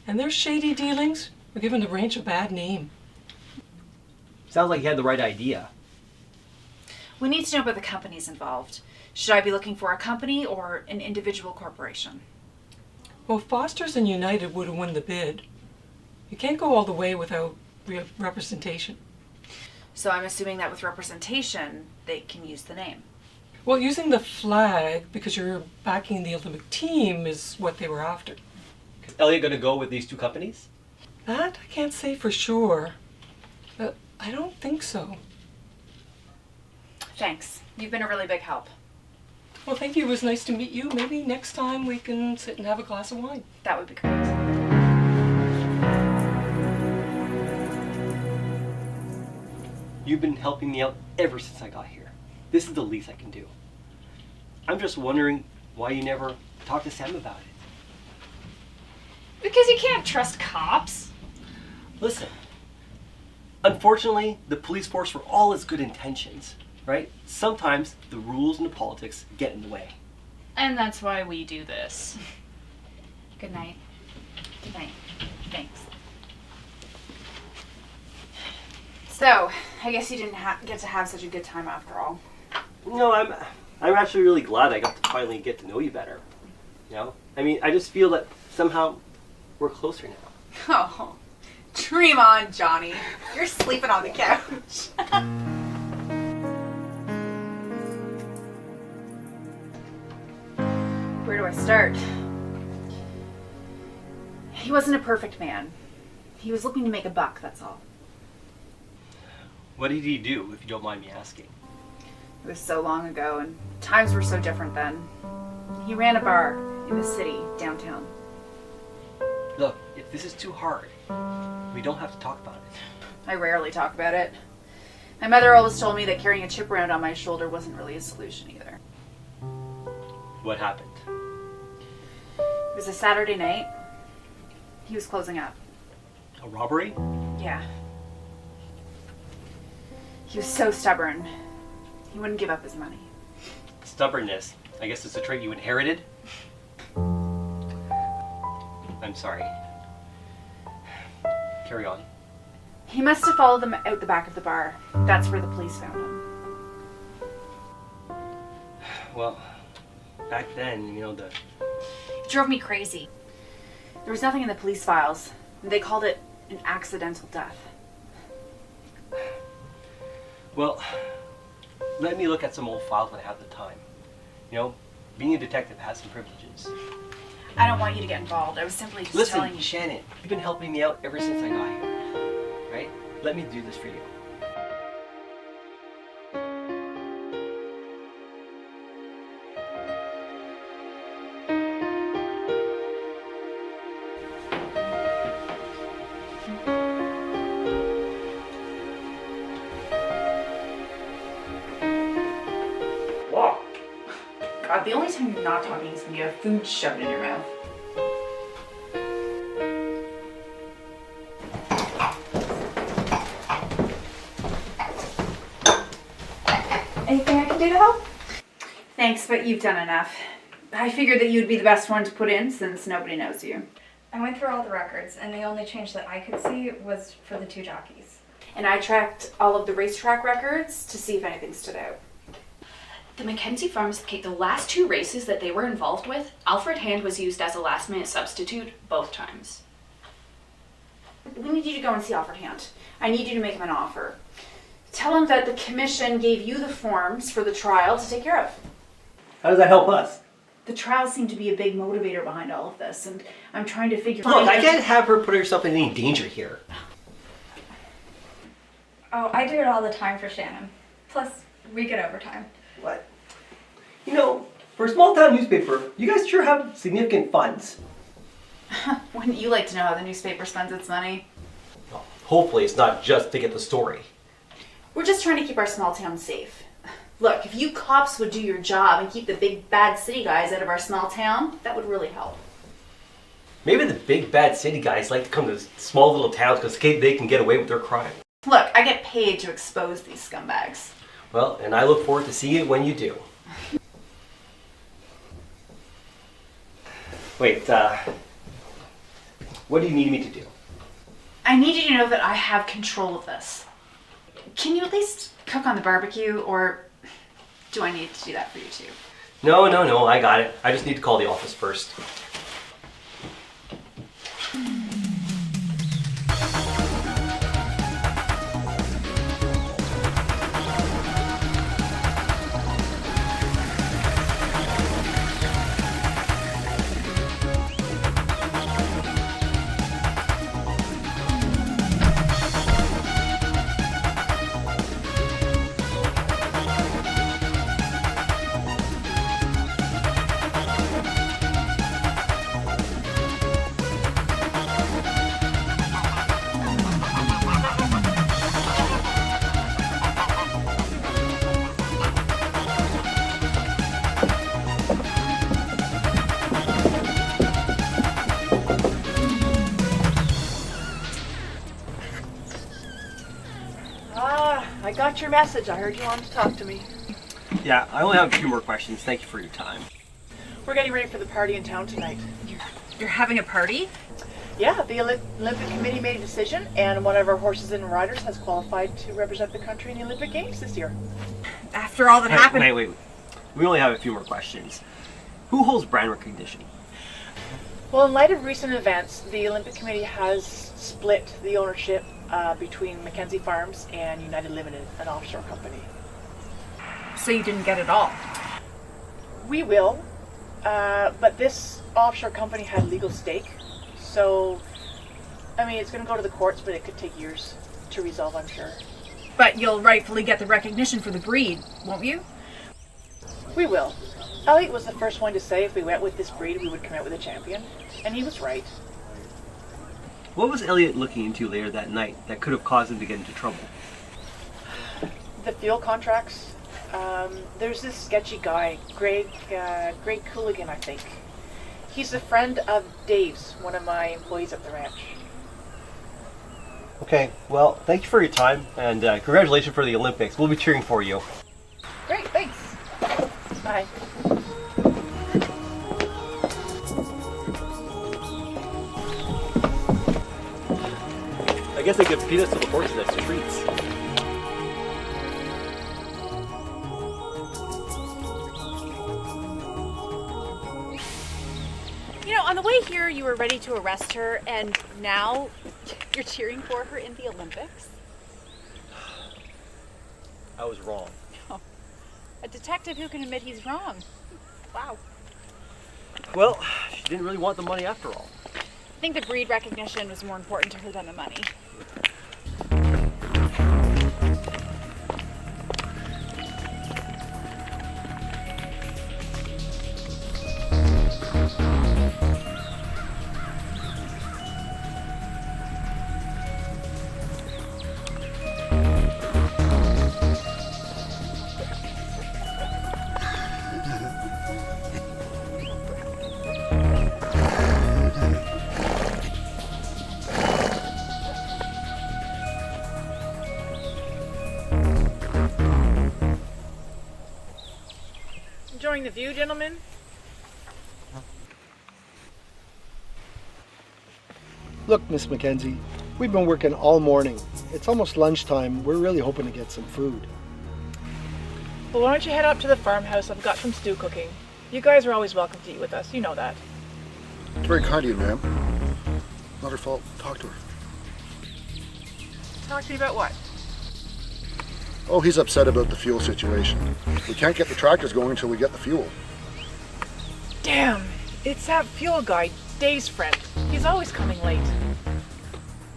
And their shady dealings were giving the ranch a bad name. Sounds like you had the right idea. We need to know about the companies involved. Should I be looking for a company or an individual corporation? Well, Foster's and United would have won the bid. You can't go all the way without representation. So I'm assuming that with representation, they can use the name. Well, using the flag because you're backing the Olympic team is what they were after. Is Elliot going to go with these two companies? That I can't say for sure. But I don't think so. Thanks. You've been a really big help. Well, thank you. It was nice to meet you. Maybe next time we can sit and have a glass of wine. That would be great. You've been helping me out ever since I got here. This is the least I can do. I'm just wondering why you never talked to Sam about it. Because you can't trust cops. Listen, unfortunately, the police force, for all its good intentions, right? Sometimes the rules and the politics get in the way. And that's why we do this. Good night. Good night. Thanks. So, I guess you didn't get to have such a good time after all. No, I'm actually really glad I got to finally get to know you better. You know? I mean, I just feel that somehow we're closer now. Oh, dream on, Johnny. You're sleeping on the couch. Where do I start? He wasn't a perfect man. He was looking to make a buck, that's all. What did he do, if you don't mind me asking? It was so long ago, and times were so different then. He ran a bar in the city, downtown. Look, if this is too hard, we don't have to talk about it. I rarely talk about it. My mother always told me that carrying a chip around on my shoulder wasn't really a solution either. What happened? It was a Saturday night. He was closing up. A robbery? Yeah. He was so stubborn. He wouldn't give up his money. Stubbornness. I guess it's a trait you inherited? I'm sorry. Carry on. He must have followed them out the back of the bar. That's where the police found him. Well, back then, you know, It drove me crazy. There was nothing in the police files. They called it an accidental death. Well, let me look at some old files when I have the time. You know, being a detective has some privileges. I don't want you to get involved. I was simply just telling you. Listen, Shannon, you've been helping me out ever since I got here, right? Let me do this for you. God, the only time you're not talking is when you have food shoved in your mouth. Anything I can do to help? Thanks, but you've done enough. I figured that you'd be the best one to put in since nobody knows you. I went through all the records, and the only change that I could see was for the two jockeys. And I tracked all of the racetrack records to see if anything stood out. The Mackenzie Farms picked the last two races that they were involved with. Alfred Hand was used as a last-minute substitute both times. We need you to go and see Alfred Hand. I need you to make him an offer. Tell him that the commission gave you the forms for the trial to take care of. How does that help us? The trial seemed to be a big motivator behind all of this, and I'm trying to figure Look, I can't have her put herself in any danger here. Oh, I do it all the time for Shannon. Plus, we get overtime. What? You know, for a small-town newspaper, you guys sure have significant funds. Wouldn't you like to know how the newspaper spends its money? Well, hopefully it's not just to get the story. We're just trying to keep our small town safe. Look, if you cops would do your job and keep the big bad city guys out of our small town, that would really help. Maybe the big bad city guys like to come to small little towns because they can get away with their crime. Look, I get paid to expose these scumbags. Well, and I look forward to seeing it when you do. Wait, what do you need me to do? I need you to know that I have control of this. Can you at least cook on the barbecue, or do I need to do that for you too? No, I got it. I just need to call the office first. I got your message. I heard you wanted to talk to me. Yeah, I only have a few more questions. Thank you for your time. We're getting ready for the party in town tonight. You're having a party? Yeah, the Olympic Committee made a decision, and one of our horses and riders has qualified to represent the country in the Olympic Games this year. After all that happened... Wait. We only have a few more questions. Who holds brand recognition? Well, in light of recent events, the Olympic Committee has split the ownership between Mackenzie Farms and United Limited, an offshore company. So you didn't get it all? We will, but this offshore company had legal stake. So, I mean, it's going to go to the courts, but it could take years to resolve, I'm sure. But you'll rightfully get the recognition for the breed, won't you? We will. Elliot was the first one to say if we went with this breed, we would come out with a champion. And he was right. What was Elliot looking into later that night that could have caused him to get into trouble? The fuel contracts. There's this sketchy guy, Greg Cooligan, I think. He's a friend of Dave's, one of my employees at the ranch. Okay, well, thank you for your time, and congratulations for the Olympics. We'll be cheering for you. Great, thanks. Bye. I guess they give peanuts to the horses as treats. You know, on the way here, you were ready to arrest her, and now you're cheering for her in the Olympics? I was wrong. Oh, a detective who can admit he's wrong. Wow. Well, she didn't really want the money after all. I think the breed recognition was more important to her than the money. Enjoying the view, gentlemen? Look, Miss Mackenzie, we've been working all morning. It's almost lunchtime. We're really hoping to get some food. Well, why don't you head up to the farmhouse? I've got some stew cooking. You guys are always welcome to eat with us. You know that. It's very kind of you, ma'am. Not her fault. Talk to her. Talk to me about what? Oh, he's upset about the fuel situation. We can't get the tractors going until we get the fuel. Damn! It's that fuel guy, Dave's friend. He's always coming late.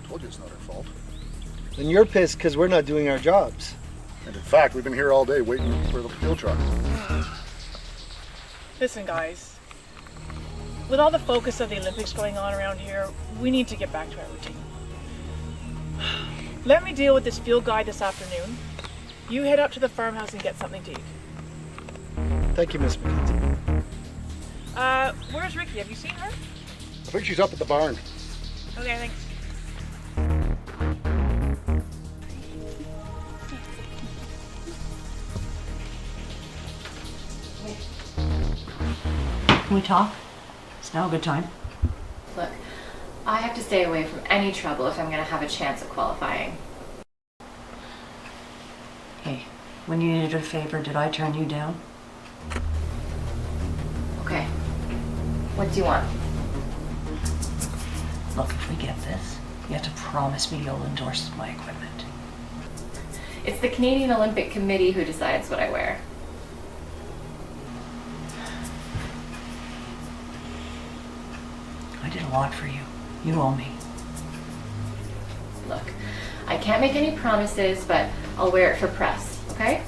Told you it's not her fault. And you're pissed because we're not doing our jobs. And in fact, we've been here all day waiting for the fuel truck. Listen, guys. With all the focus of the Olympics going on around here, we need to get back to our routine. Let me deal with this fuel guy this afternoon. You head up to the farmhouse and get something to eat. Thank you, Miss Mackenzie. Where's Ricky? Have you seen her? I think she's up at the barn. Okay, thanks. Can we talk? It's now a good time. Look, I have to stay away from any trouble if I'm going to have a chance at qualifying. Hey, when you needed a favor, did I turn you down? Okay. What do you want? Look, if we get this, you have to promise me you'll endorse my equipment. It's the Canadian Olympic Committee who decides what I wear. I did a lot for you. You owe me. Look, I can't make any promises, but I'll wear it for press, okay?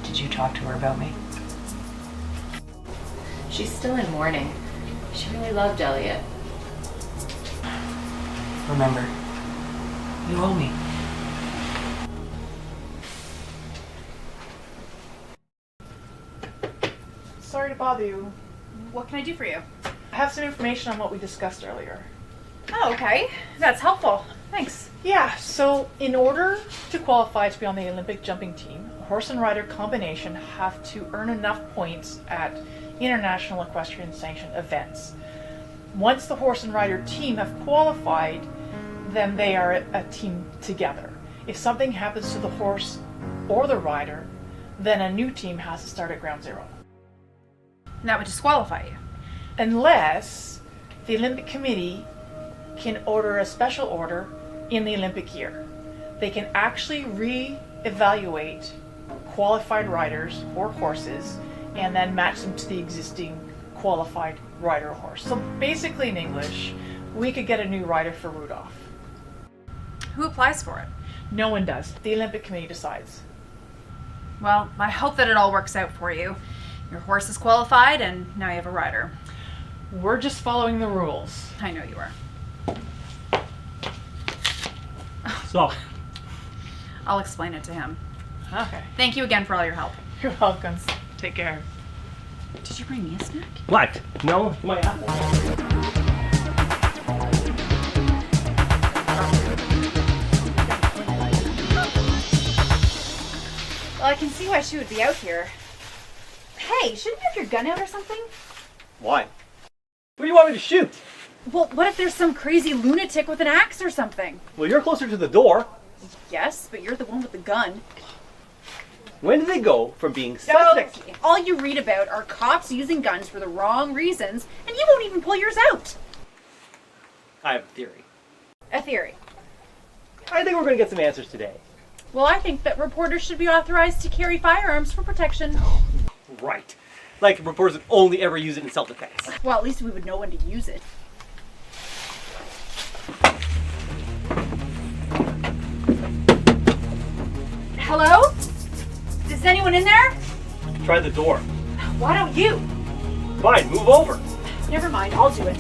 Did you talk to her about me? She's still in mourning. She really loved Elliot. Remember, you owe me. Sorry to bother you. What can I do for you? I have some information on what we discussed earlier. Oh, okay. That's helpful. Thanks. Yeah, so in order to qualify to be on the Olympic jumping team, a horse and rider combination have to earn enough points at international equestrian sanctioned events. Once the horse and rider team have qualified, then they are a team together. If something happens to the horse or the rider, then a new team has to start at ground zero. And that would disqualify you. Unless the Olympic Committee can order a special order in the Olympic year. They can actually re-evaluate qualified riders or horses and then match them to the existing qualified rider or horse. So basically in English, we could get a new rider for Rudolph. Who applies for it? No one does. The Olympic Committee decides. Well, I hope that it all works out for you. Your horse is qualified and now you have a rider. We're just following the rules. I know you are. So, I'll explain it to him. Okay. Thank you again for all your help. You're welcome. Take care. Did you bring me a snack? what? No? My apple. Well, I can see why she would be out here. Hey, shouldn't you have your gun out or something? Why? What do you want me to shoot? Well, what if there's some crazy lunatic with an axe or something? Well, you're closer to the door. Yes, but you're the one with the gun. When did they go from being Look, all you read about are cops using guns for the wrong reasons, and you won't even pull yours out. I have a theory. A theory. I think we're going to get some answers today. Well, I think that reporters should be authorized to carry firearms for protection. Right. Like reporters would only ever use it in self-defense. Well, at least we would know when to use it. Hello? Is anyone in there? Try the door. Why don't you? Fine, move over. Never mind, I'll do it.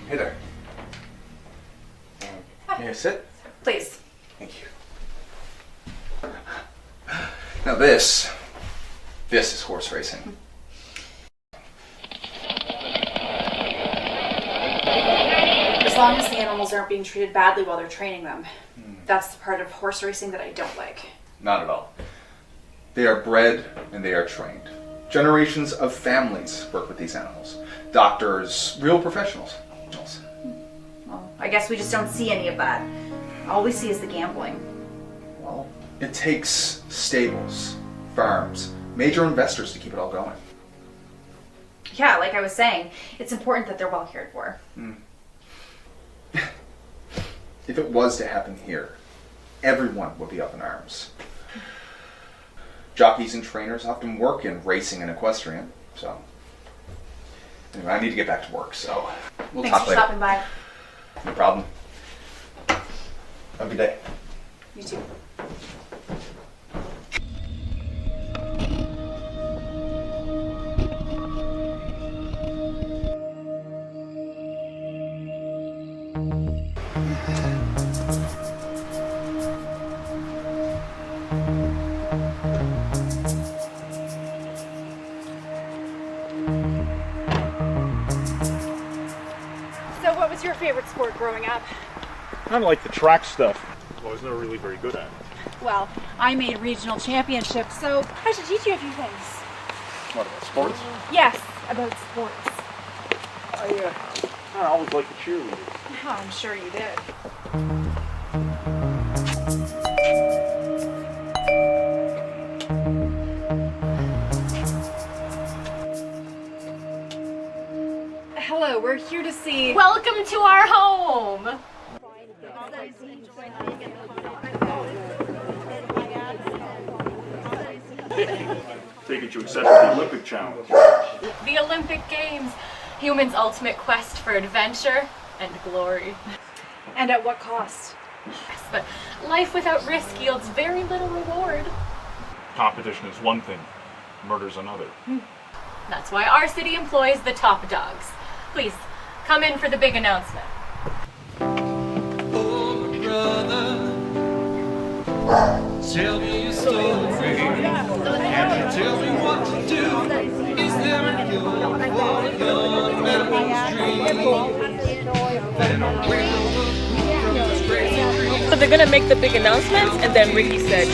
Hey there. May I sit? Please. Thank you. Now this is horse racing. As long as the animals aren't being treated badly while they're training them. That's the part of horse racing that I don't like. Not at all. They are bred and they are trained. Generations of families work with these animals. Doctors, real professionals. Well, I guess we just don't see any of that. All we see is the gambling. Well, it takes stables, farms, major investors to keep it all going. Yeah, like I was saying, it's important that they're well cared for. If it was to happen here, everyone would be up in arms. Jockeys and trainers often work in racing and equestrian, so... Anyway, I need to get back to work, so we'll Thanks talk for later. stopping by. No problem. Have a good day. You too. So what was your favorite sport growing up? Kind of like the track stuff. I was never really very good at it. Well, I made regional championships, so I should teach you a few things. What, about sports? Yes, about sports. I always liked the cheerleaders. Oh, I'm sure you did. Hello, we're here to see... Welcome to our home! Take it you accepted the Olympic challenge. The Olympic Games, humans' ultimate quest for adventure and glory. And at what cost? Yes, but life without risk yields very little reward. Competition is one thing, murder's another. That's why our city employs the top dogs. Please, come in for the big announcement. Tell me your story. Can't you tell me what to do? Is there a cure for a young man's dream? Then I'll wake up from this crazy dream. So they're gonna make the big announcements, and then Ricky said,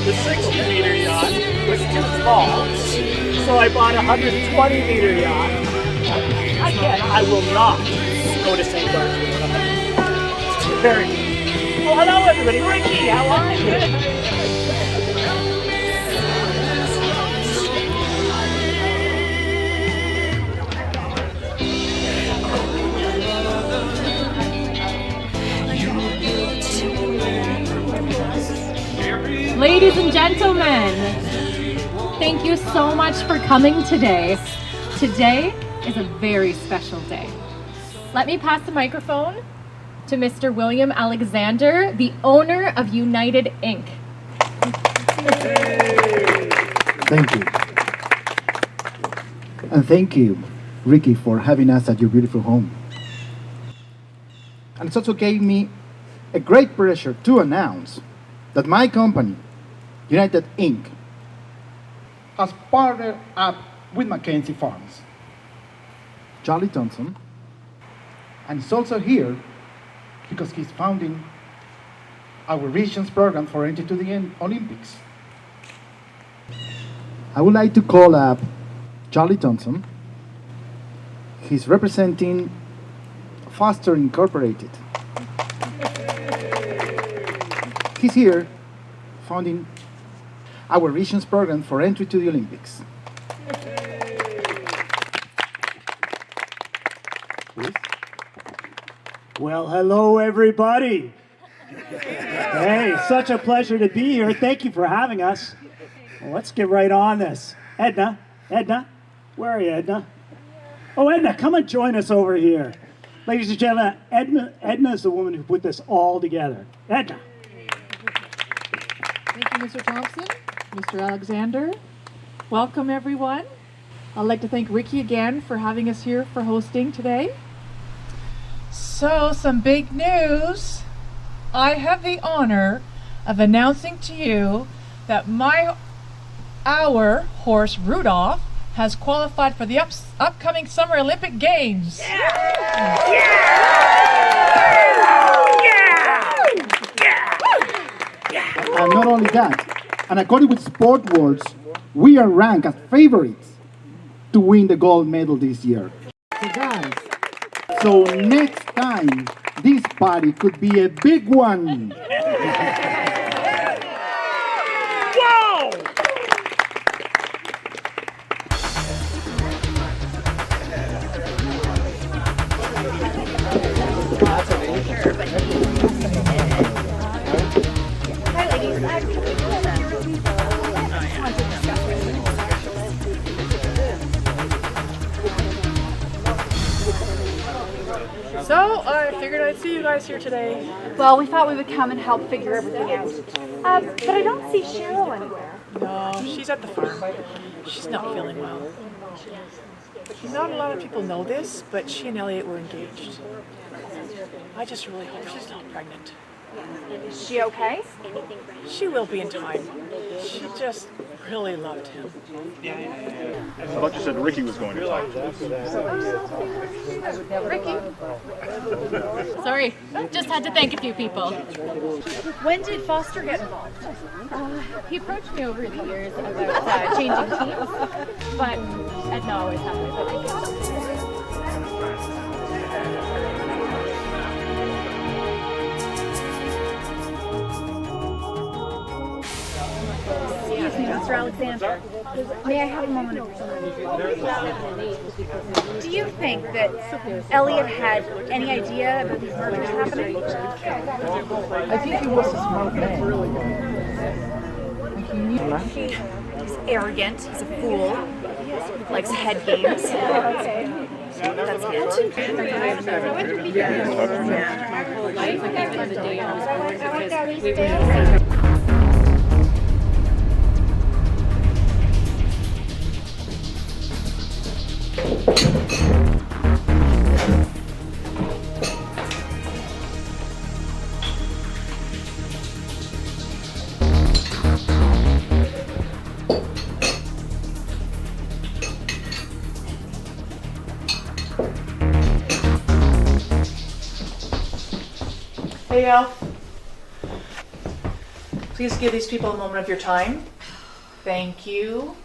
The 60-meter yacht was too small, so I bought a 120-meter yacht. I will not go to St. Bart's. Very. Oh, hello everybody. Ricky, how are you? Ladies and gentlemen, thank you so much for coming today. Today is a very special day. Let me pass the microphone to Mr. William Alexander, the owner of United Inc. Thank you. And thank you, Ricky, for having us at your beautiful home. And it also gave me a great pleasure to announce that my company, United Inc., has partnered up with Mackenzie Farms. Charlie Thompson, and he's also here because he's founding our region's program for entry to the Olympics. I would like to call up Charlie Thompson. He's representing Foster Incorporated. He's here founding our region's program for entry to the Olympics. Well, hello everybody. Hey, such a pleasure to be here. Thank you for having us. Well, let's get right on this. Edna, where are you, Edna? Oh, Edna, come and join us over here. Ladies and gentlemen, Edna is the woman who put this all together. Edna. Thank you, Mr. Thompson, Mr. Alexander. Welcome, everyone. I'd like to thank Ricky again for having us here for hosting today. So, some big news. I have the honor of announcing to you that our horse Rudolph has qualified for the upcoming Summer Olympic Games. And not only that, and according with Sport Words, we are ranked as favorites to win the gold medal this year. So next time, this party could be a big one. Whoa! So, I figured I'd see you guys here today. Well, we thought we would come and help figure everything out. But I don't see Cheryl anywhere. No, she's at the farm. She's not feeling well. Not a lot of people know this, but she and Elliot were engaged. I just really hope she's not pregnant. Is she okay? She will be in time. She just really loved him. I thought you said Ricky was going to talk. Ricky? Sorry, just had to thank a few people. When did Foster get involved? He approached me over the years about changing teams, but Edna always happy with it. Excuse me, Mr. Alexander. May I have a moment of your time? Do you think that Elliot had any idea about these murders happening? I think he was a smart man. He's arrogant, he's a fool, likes head games. That's it. Hey, Alf. Please give these people a moment of your time. Thank you.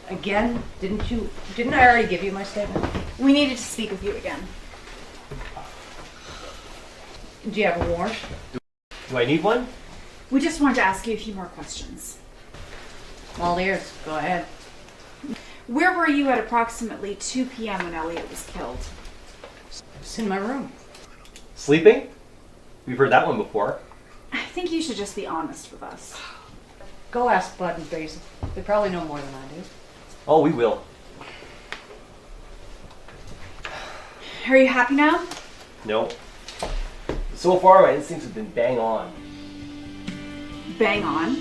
Again? Didn't I already give you my statement? We needed to speak with you again. Do you have a warrant? Do I need one? We just wanted to ask you a few more questions. All ears. Go ahead. Where were you at approximately 2 p.m. when Elliot was killed? It's in my room. Sleeping? We've heard that one before. I think you should just be honest with us. Go ask Bud and Basil. They probably know more than I do. Oh, we will. Are you happy now? No. So far, my instincts have been bang on. Bang on.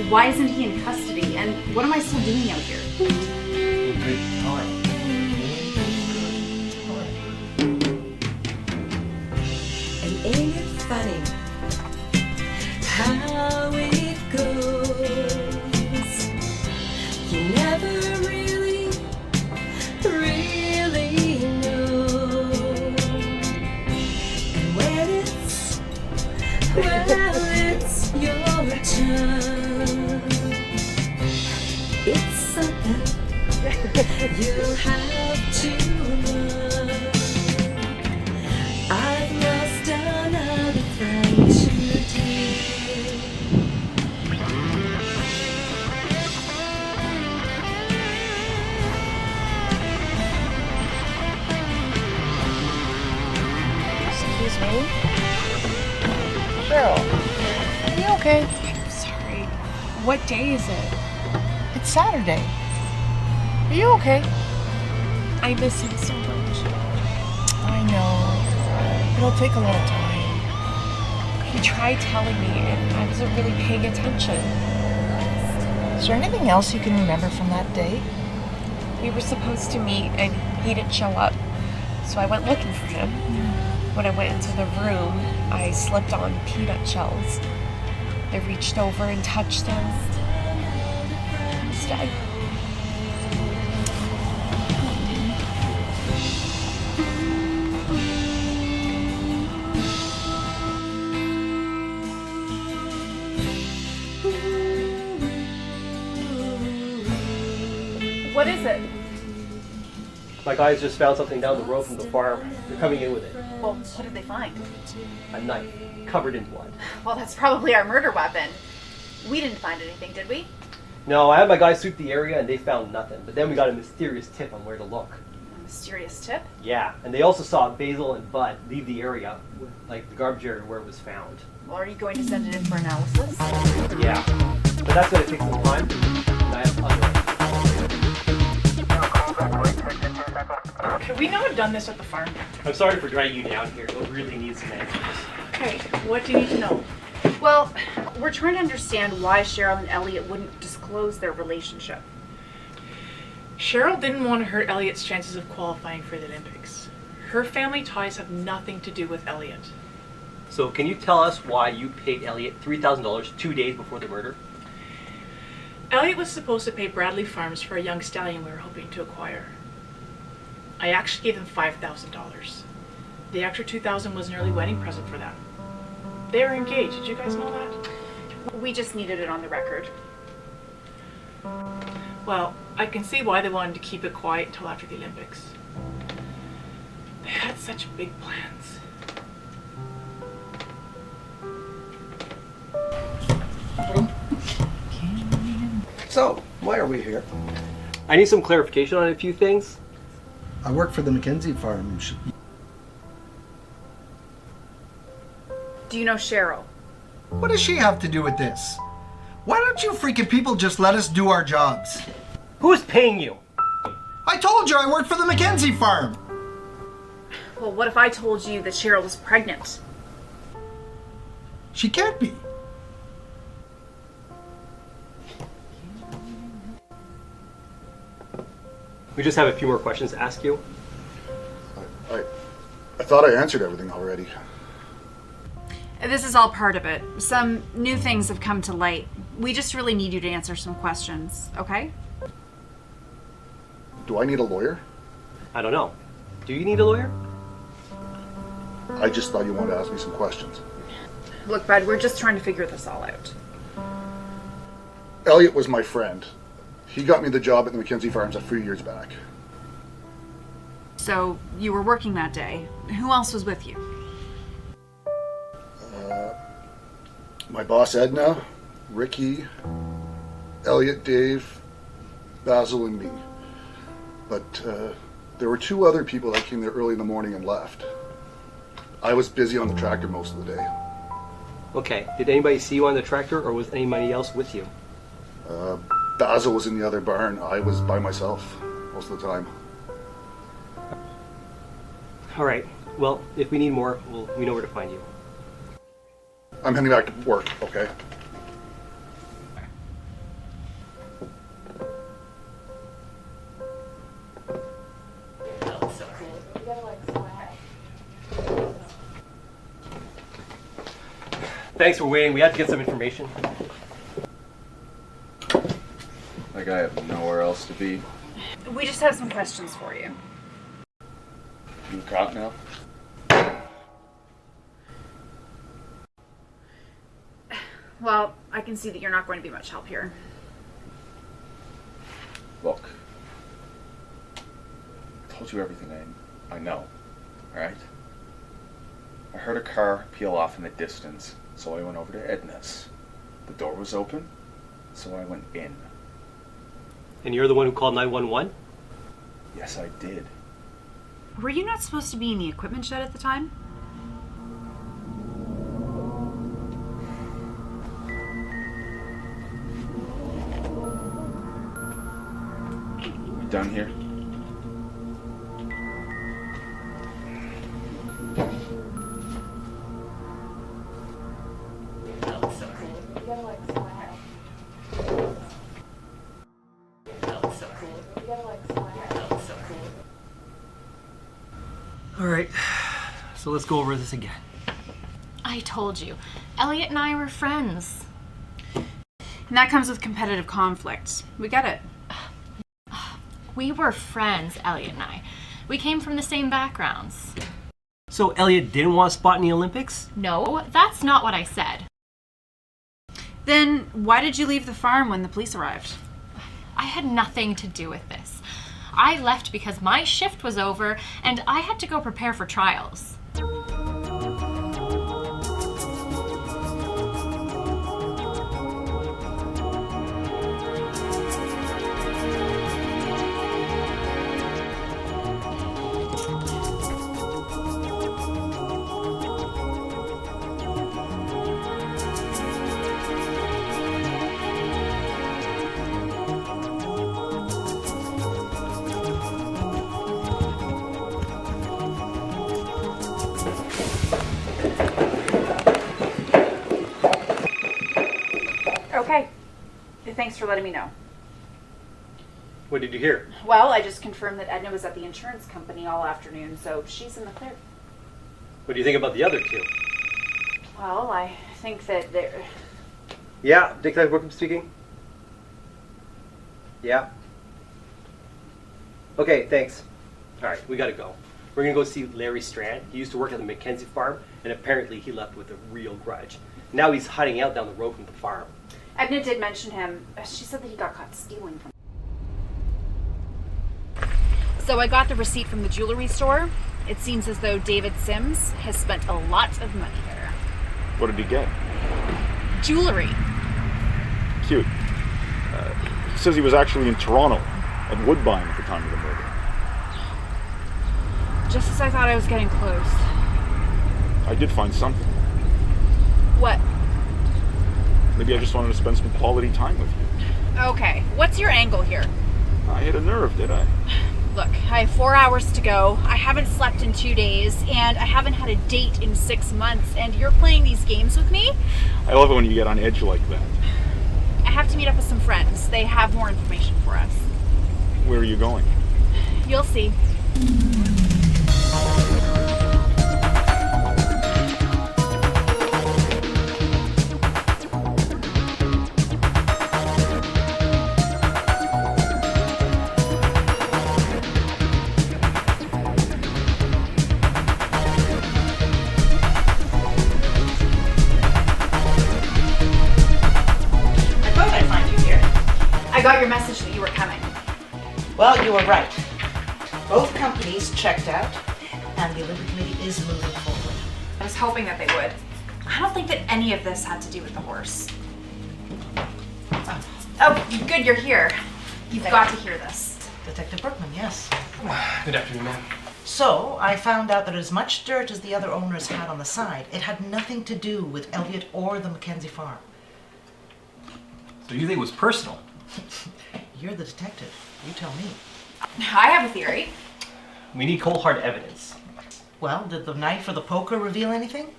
Why isn't he in custody? And what am I still doing out here? Good time. And ain't it funny how it goes? You never really know. And when it's your turn, it's something you have to learn. I've lost another friend today. Excuse me? Cheryl, are you okay? I'm sorry. What day is it? It's Saturday. Are you okay? I miss him so much. I know. It'll take a long time. He tried telling me and I wasn't really paying attention. Is there anything else you can remember from that day? We were supposed to meet and he didn't show up. So I went looking for him. When I went into the room, I slipped on peanut shells. I reached over and touched him. He's dead. What is it? My guys just found something down the road from the farm. They're coming in with it. Well, what did they find? A knife, covered in blood. Well, that's probably our murder weapon. We didn't find anything, did we? No, I had my guys sweep the area and they found nothing. But then we got a mysterious tip on where to look. A mysterious tip? Yeah, and they also saw Basil and Bud leave the area, like the garbage area where it was found. Well, are you going to send it in for analysis? Yeah, but that's going to take some time. And I have other. Could we not have done this at the farm? I'm sorry for dragging you down here, but we really need some answers. Okay, what do you need to know? Well, we're trying to understand why Cheryl and Elliot wouldn't disclose their relationship. Cheryl didn't want to hurt Elliot's chances of qualifying for the Olympics. Her family ties have nothing to do with Elliot. So can you tell us why you paid Elliot $3,000 2 days before the murder? Elliot was supposed to pay Bradley Farms for a young stallion we were hoping to acquire. I actually gave them $5,000. The extra $2,000 was an early wedding present for them. They were engaged. Did you guys know that? We just needed it on the record. Well, I can see why they wanted to keep it quiet until after the Olympics. They had such big plans. So, why are we here? I need some clarification on a few things. I work for the Mackenzie farm. Do you know Cheryl? What does she have to do with this? Why don't you freaking people just let us do our jobs? Who's paying you? I told you I work for the Mackenzie farm. Well, what if I told you that Cheryl was pregnant? She can't be. We just have a few more questions to ask you. I thought I answered everything already. This is all part of it. Some new things have come to light. We just really need you to answer some questions, okay? Do I need a lawyer? I don't know. Do you need a lawyer? I just thought you wanted to ask me some questions. Look, Bud, we're just trying to figure this all out. Elliot was my friend. He got me the job at the Mackenzie Farms a few years back. So, you were working that day. Who else was with you? My boss Edna, Ricky, Elliot, Dave, Basil, and me. But there were two other people that came there early in the morning and left. I was busy on the tractor most of the day. Okay, did anybody see you on the tractor or was anybody else with you? Basil was in the other barn. I was by myself most of the time. All right, well, if we need more, we know where to find you. I'm heading back to work, okay? Thanks for waiting. We had to get some information. Like I have nowhere else to be. We just have some questions for you. You caught now? Well, I can see that you're not going to be much help here. Look. I told you everything I know, alright? I heard a car peel off in the distance, so I went over to Edna's. The door was open, so I went in. And you're the one who called 911? Yes, I did. Were you not supposed to be in the equipment shed at the time? We done here? All right, so let's go over this again. I told you, Elliot and I were friends. And that comes with competitive conflict. We get it. We were friends, Elliot and I. We came from the same backgrounds. So Elliot didn't want a spot in the Olympics? No, that's not what I said. Then why did you leave the farm when the police arrived? I had nothing to do with this. I left because my shift was over and I had to go prepare for trials. Okay. Thanks for letting me know. What did you hear? Well, I just confirmed that Edna was at the insurance company all afternoon, so she's in the clear. What do you think about the other two? Well, I think that they're... Yeah, Detective Brookham speaking. Yeah. Okay, thanks. All right, we gotta go. We're gonna go see Larry Strand. He used to work at the Mackenzie farm, and apparently he left with a real grudge. Now he's hiding out down the road from the farm. Edna did mention him. She said that he got caught stealing from... So I got the receipt from the jewelry store. It seems as though David Sims has spent a lot of money there. What did he get? Jewelry. Cute. He says he was actually in Toronto at Woodbine at the time of the murder. Just as I thought I was getting close. I did find something. What? Maybe I just wanted to spend some quality time with you. Okay, what's your angle here? I hit a nerve, did I? Look, I have 4 hours to go. I haven't slept in 2 days, and I haven't had a date in 6 months, and you're playing these games with me? I love it when you get on edge like that. I have to meet up with some friends. They have more information for us. Where are you going? You'll see. I got your message that you were coming. Well, you were right. Both companies checked out, and the Olympic Committee is moving forward. I was hoping that they would. I don't think that any of this had to do with the horse. Oh, good you're here. You've got to hear this. Detective Brookman, yes. Good afternoon, ma'am. So, I found out that as much dirt as the other owners had on the side, it had nothing to do with Elliot or the Mackenzie farm. So you think it was personal? You're the detective. You tell me. I have a theory. We need cold hard evidence. Well, did the knife or the poker reveal anything?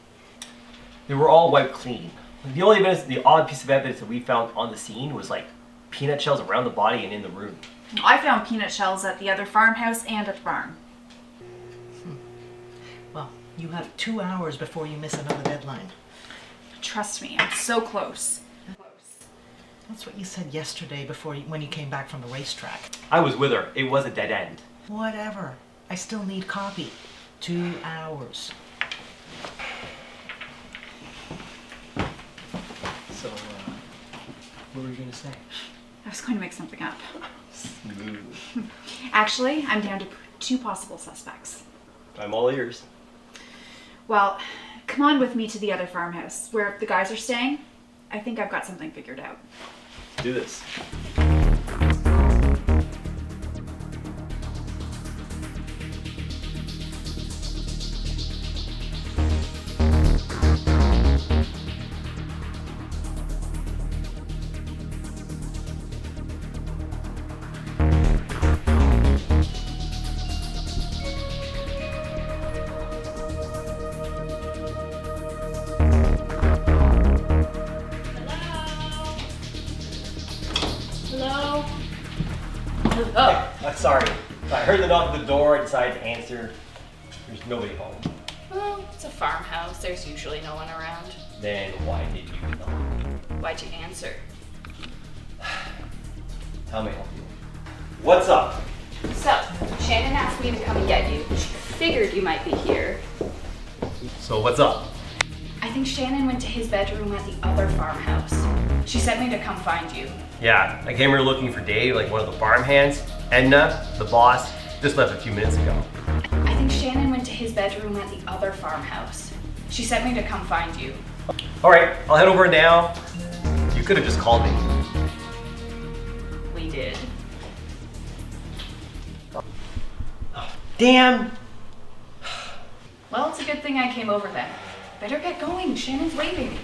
They were all wiped clean. The only evidence, the odd piece of evidence that we found on the scene was like peanut shells around the body and in the room. I found peanut shells at the other farmhouse and at the barn. Well, you have 2 hours before you miss another deadline. Trust me, I'm so close. That's what you said yesterday when you came back from the racetrack. I was with her. It was a dead end. Whatever. I still need copy. 2 hours. So, what were you going to say? I was going to make something up. Smooth. Actually, I'm down to 2 possible suspects. I'm all ears. Well, come on with me to the other farmhouse where the guys are staying. I think I've got something figured out. Do this. Hello? Oh, sorry. I heard the knock at the door. I decided to answer. There's nobody home. Well, it's a farmhouse. There's usually no one around. Then why did you knock? Why'd you answer? How may I help you? What's up? So, Shannon asked me to come and get you. She figured you might be here. So what's up? I think Shannon went to his bedroom at the other farmhouse. She sent me to come find you. Yeah, I came here looking for Dave, like one of the farm hands. Edna, the boss, just left a few minutes ago. I think Shannon went to his bedroom at the other farmhouse. She sent me to come find you. All right, I'll head over now. You could have just called me. We did. Damn. Well, it's a good thing I came over then. Better get going. Shannon's waiting.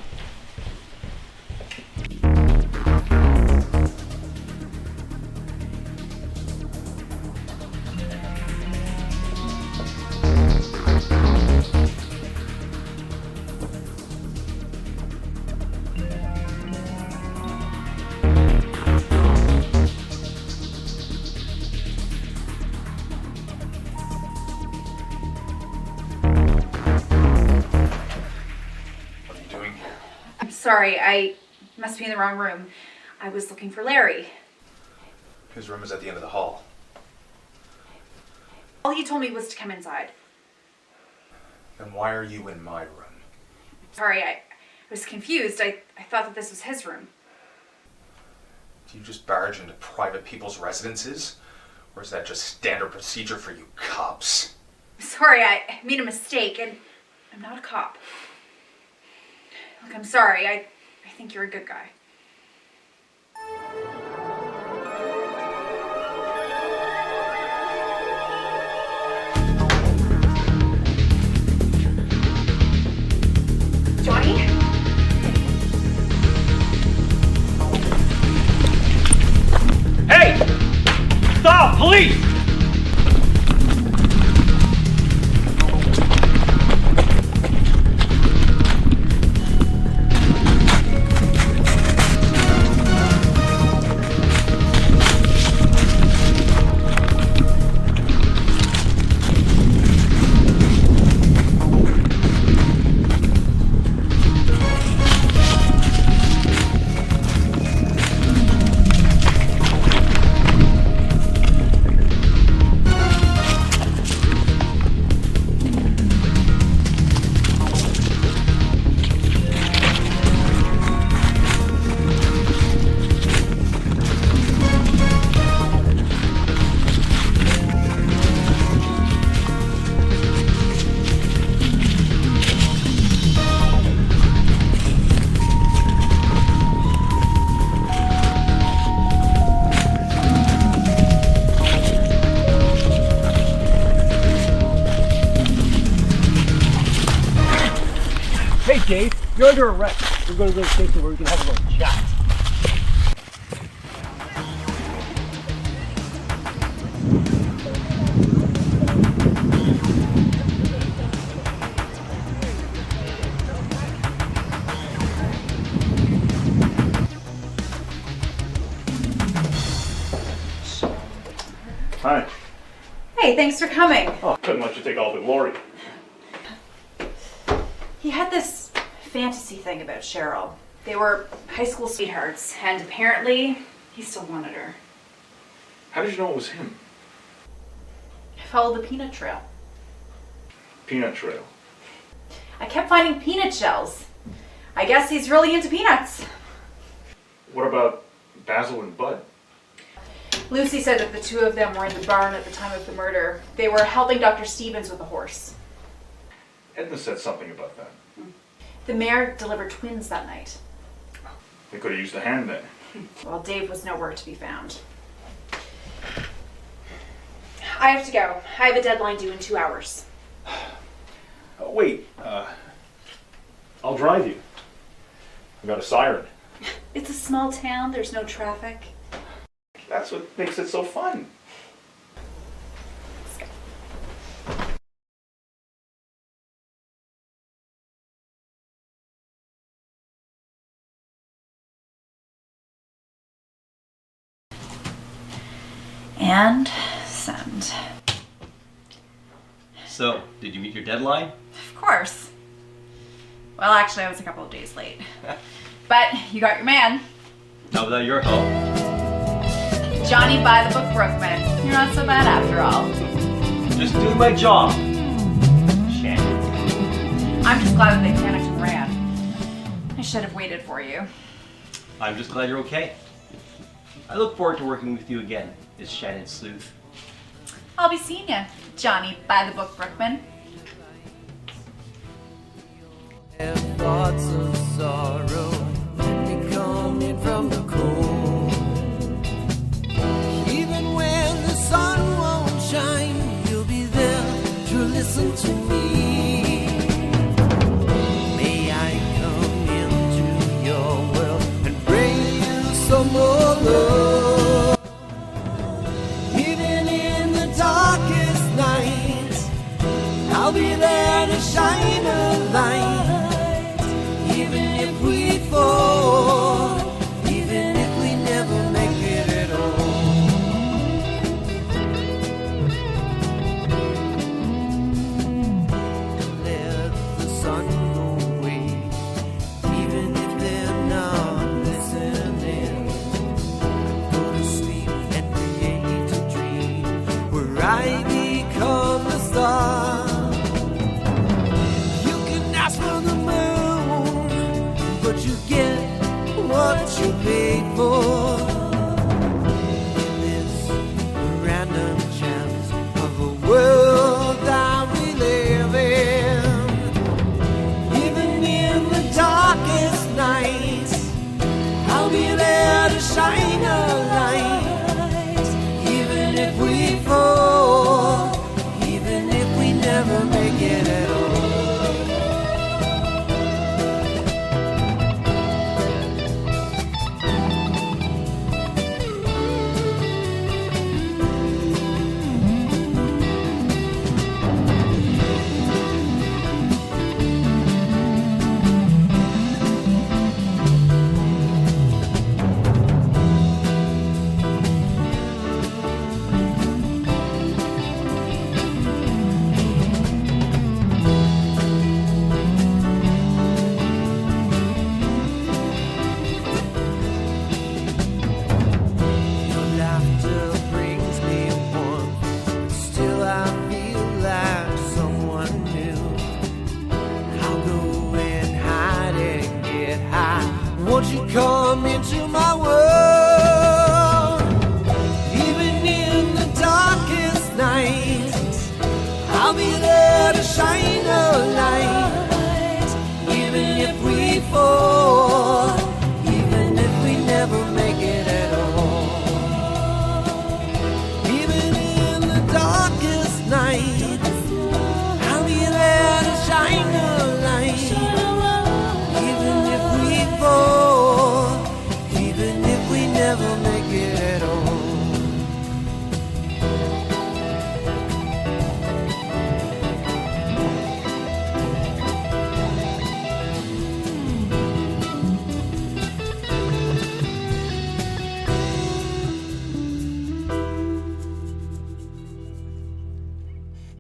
Sorry, I must be in the wrong room. I was looking for Larry. His room is at the end of the hall. All he told me was to come inside. Then why are you in my room? Sorry, I was confused. I thought that this was his room. Do you just barge into private people's residences? Or is that just standard procedure for you cops? Sorry, I made a mistake, and I'm not a cop. Look, I'm sorry. I think you're a good guy. Johnny? Hey! Stop! Police! Hey Dave, you're under arrest. We're going to go to the station where we can have a little chat. Hi. Hey, thanks for coming. Oh, couldn't let you take all but Lori. He had this fantasy thing about Cheryl. They were high school sweethearts, and apparently he still wanted her. How did you know it was him? I followed the peanut trail. Peanut trail. I kept finding peanut shells. I guess he's really into peanuts. What about Basil and Bud? Lucy said that the two of them were in the barn at the time of the murder. They were helping Dr. Stevens with a horse. Edna said something about that. The mayor delivered twins that night. They could have used a hand then. Well, Dave was nowhere to be found. I have to go. I have a deadline due in 2 hours. Wait, I'll drive you. I got a siren. It's a small town. There's no traffic. That's what makes it so fun. And send. So, did you meet your deadline? Of course. Well, actually, I was a couple of days late. But you got your man. Not without your help. Johnny by the book Brookman. You're not so bad after all. Just doing my job. Shannon. I'm just glad that they panicked and ran. I should have waited for you. I'm just glad you're okay. I look forward to working with you again, as Shannon Sleuth. I'll be seeing you, Johnny by the book Brookman. Thoughts of sorrow be coming from the cold. Even when the sun won't shine, you'll be there to listen to me. May I come into your world and bring you some more love. Even in the darkest nights, I'll be there to shine a light. Even if we fall, even if we never make it at all. Let the sun go away, even if they're not listening. Go to sleep and create a dream where I become the star. You can ask for the moon, but you get what you paid for. In this random chance of a world that we live in. Even in the darkest nights, I'll be there to shine a light. Even if we fall, even if we never make it at all. Won't you come into my world? Even in the darkest nights, I'll be there to shine a light.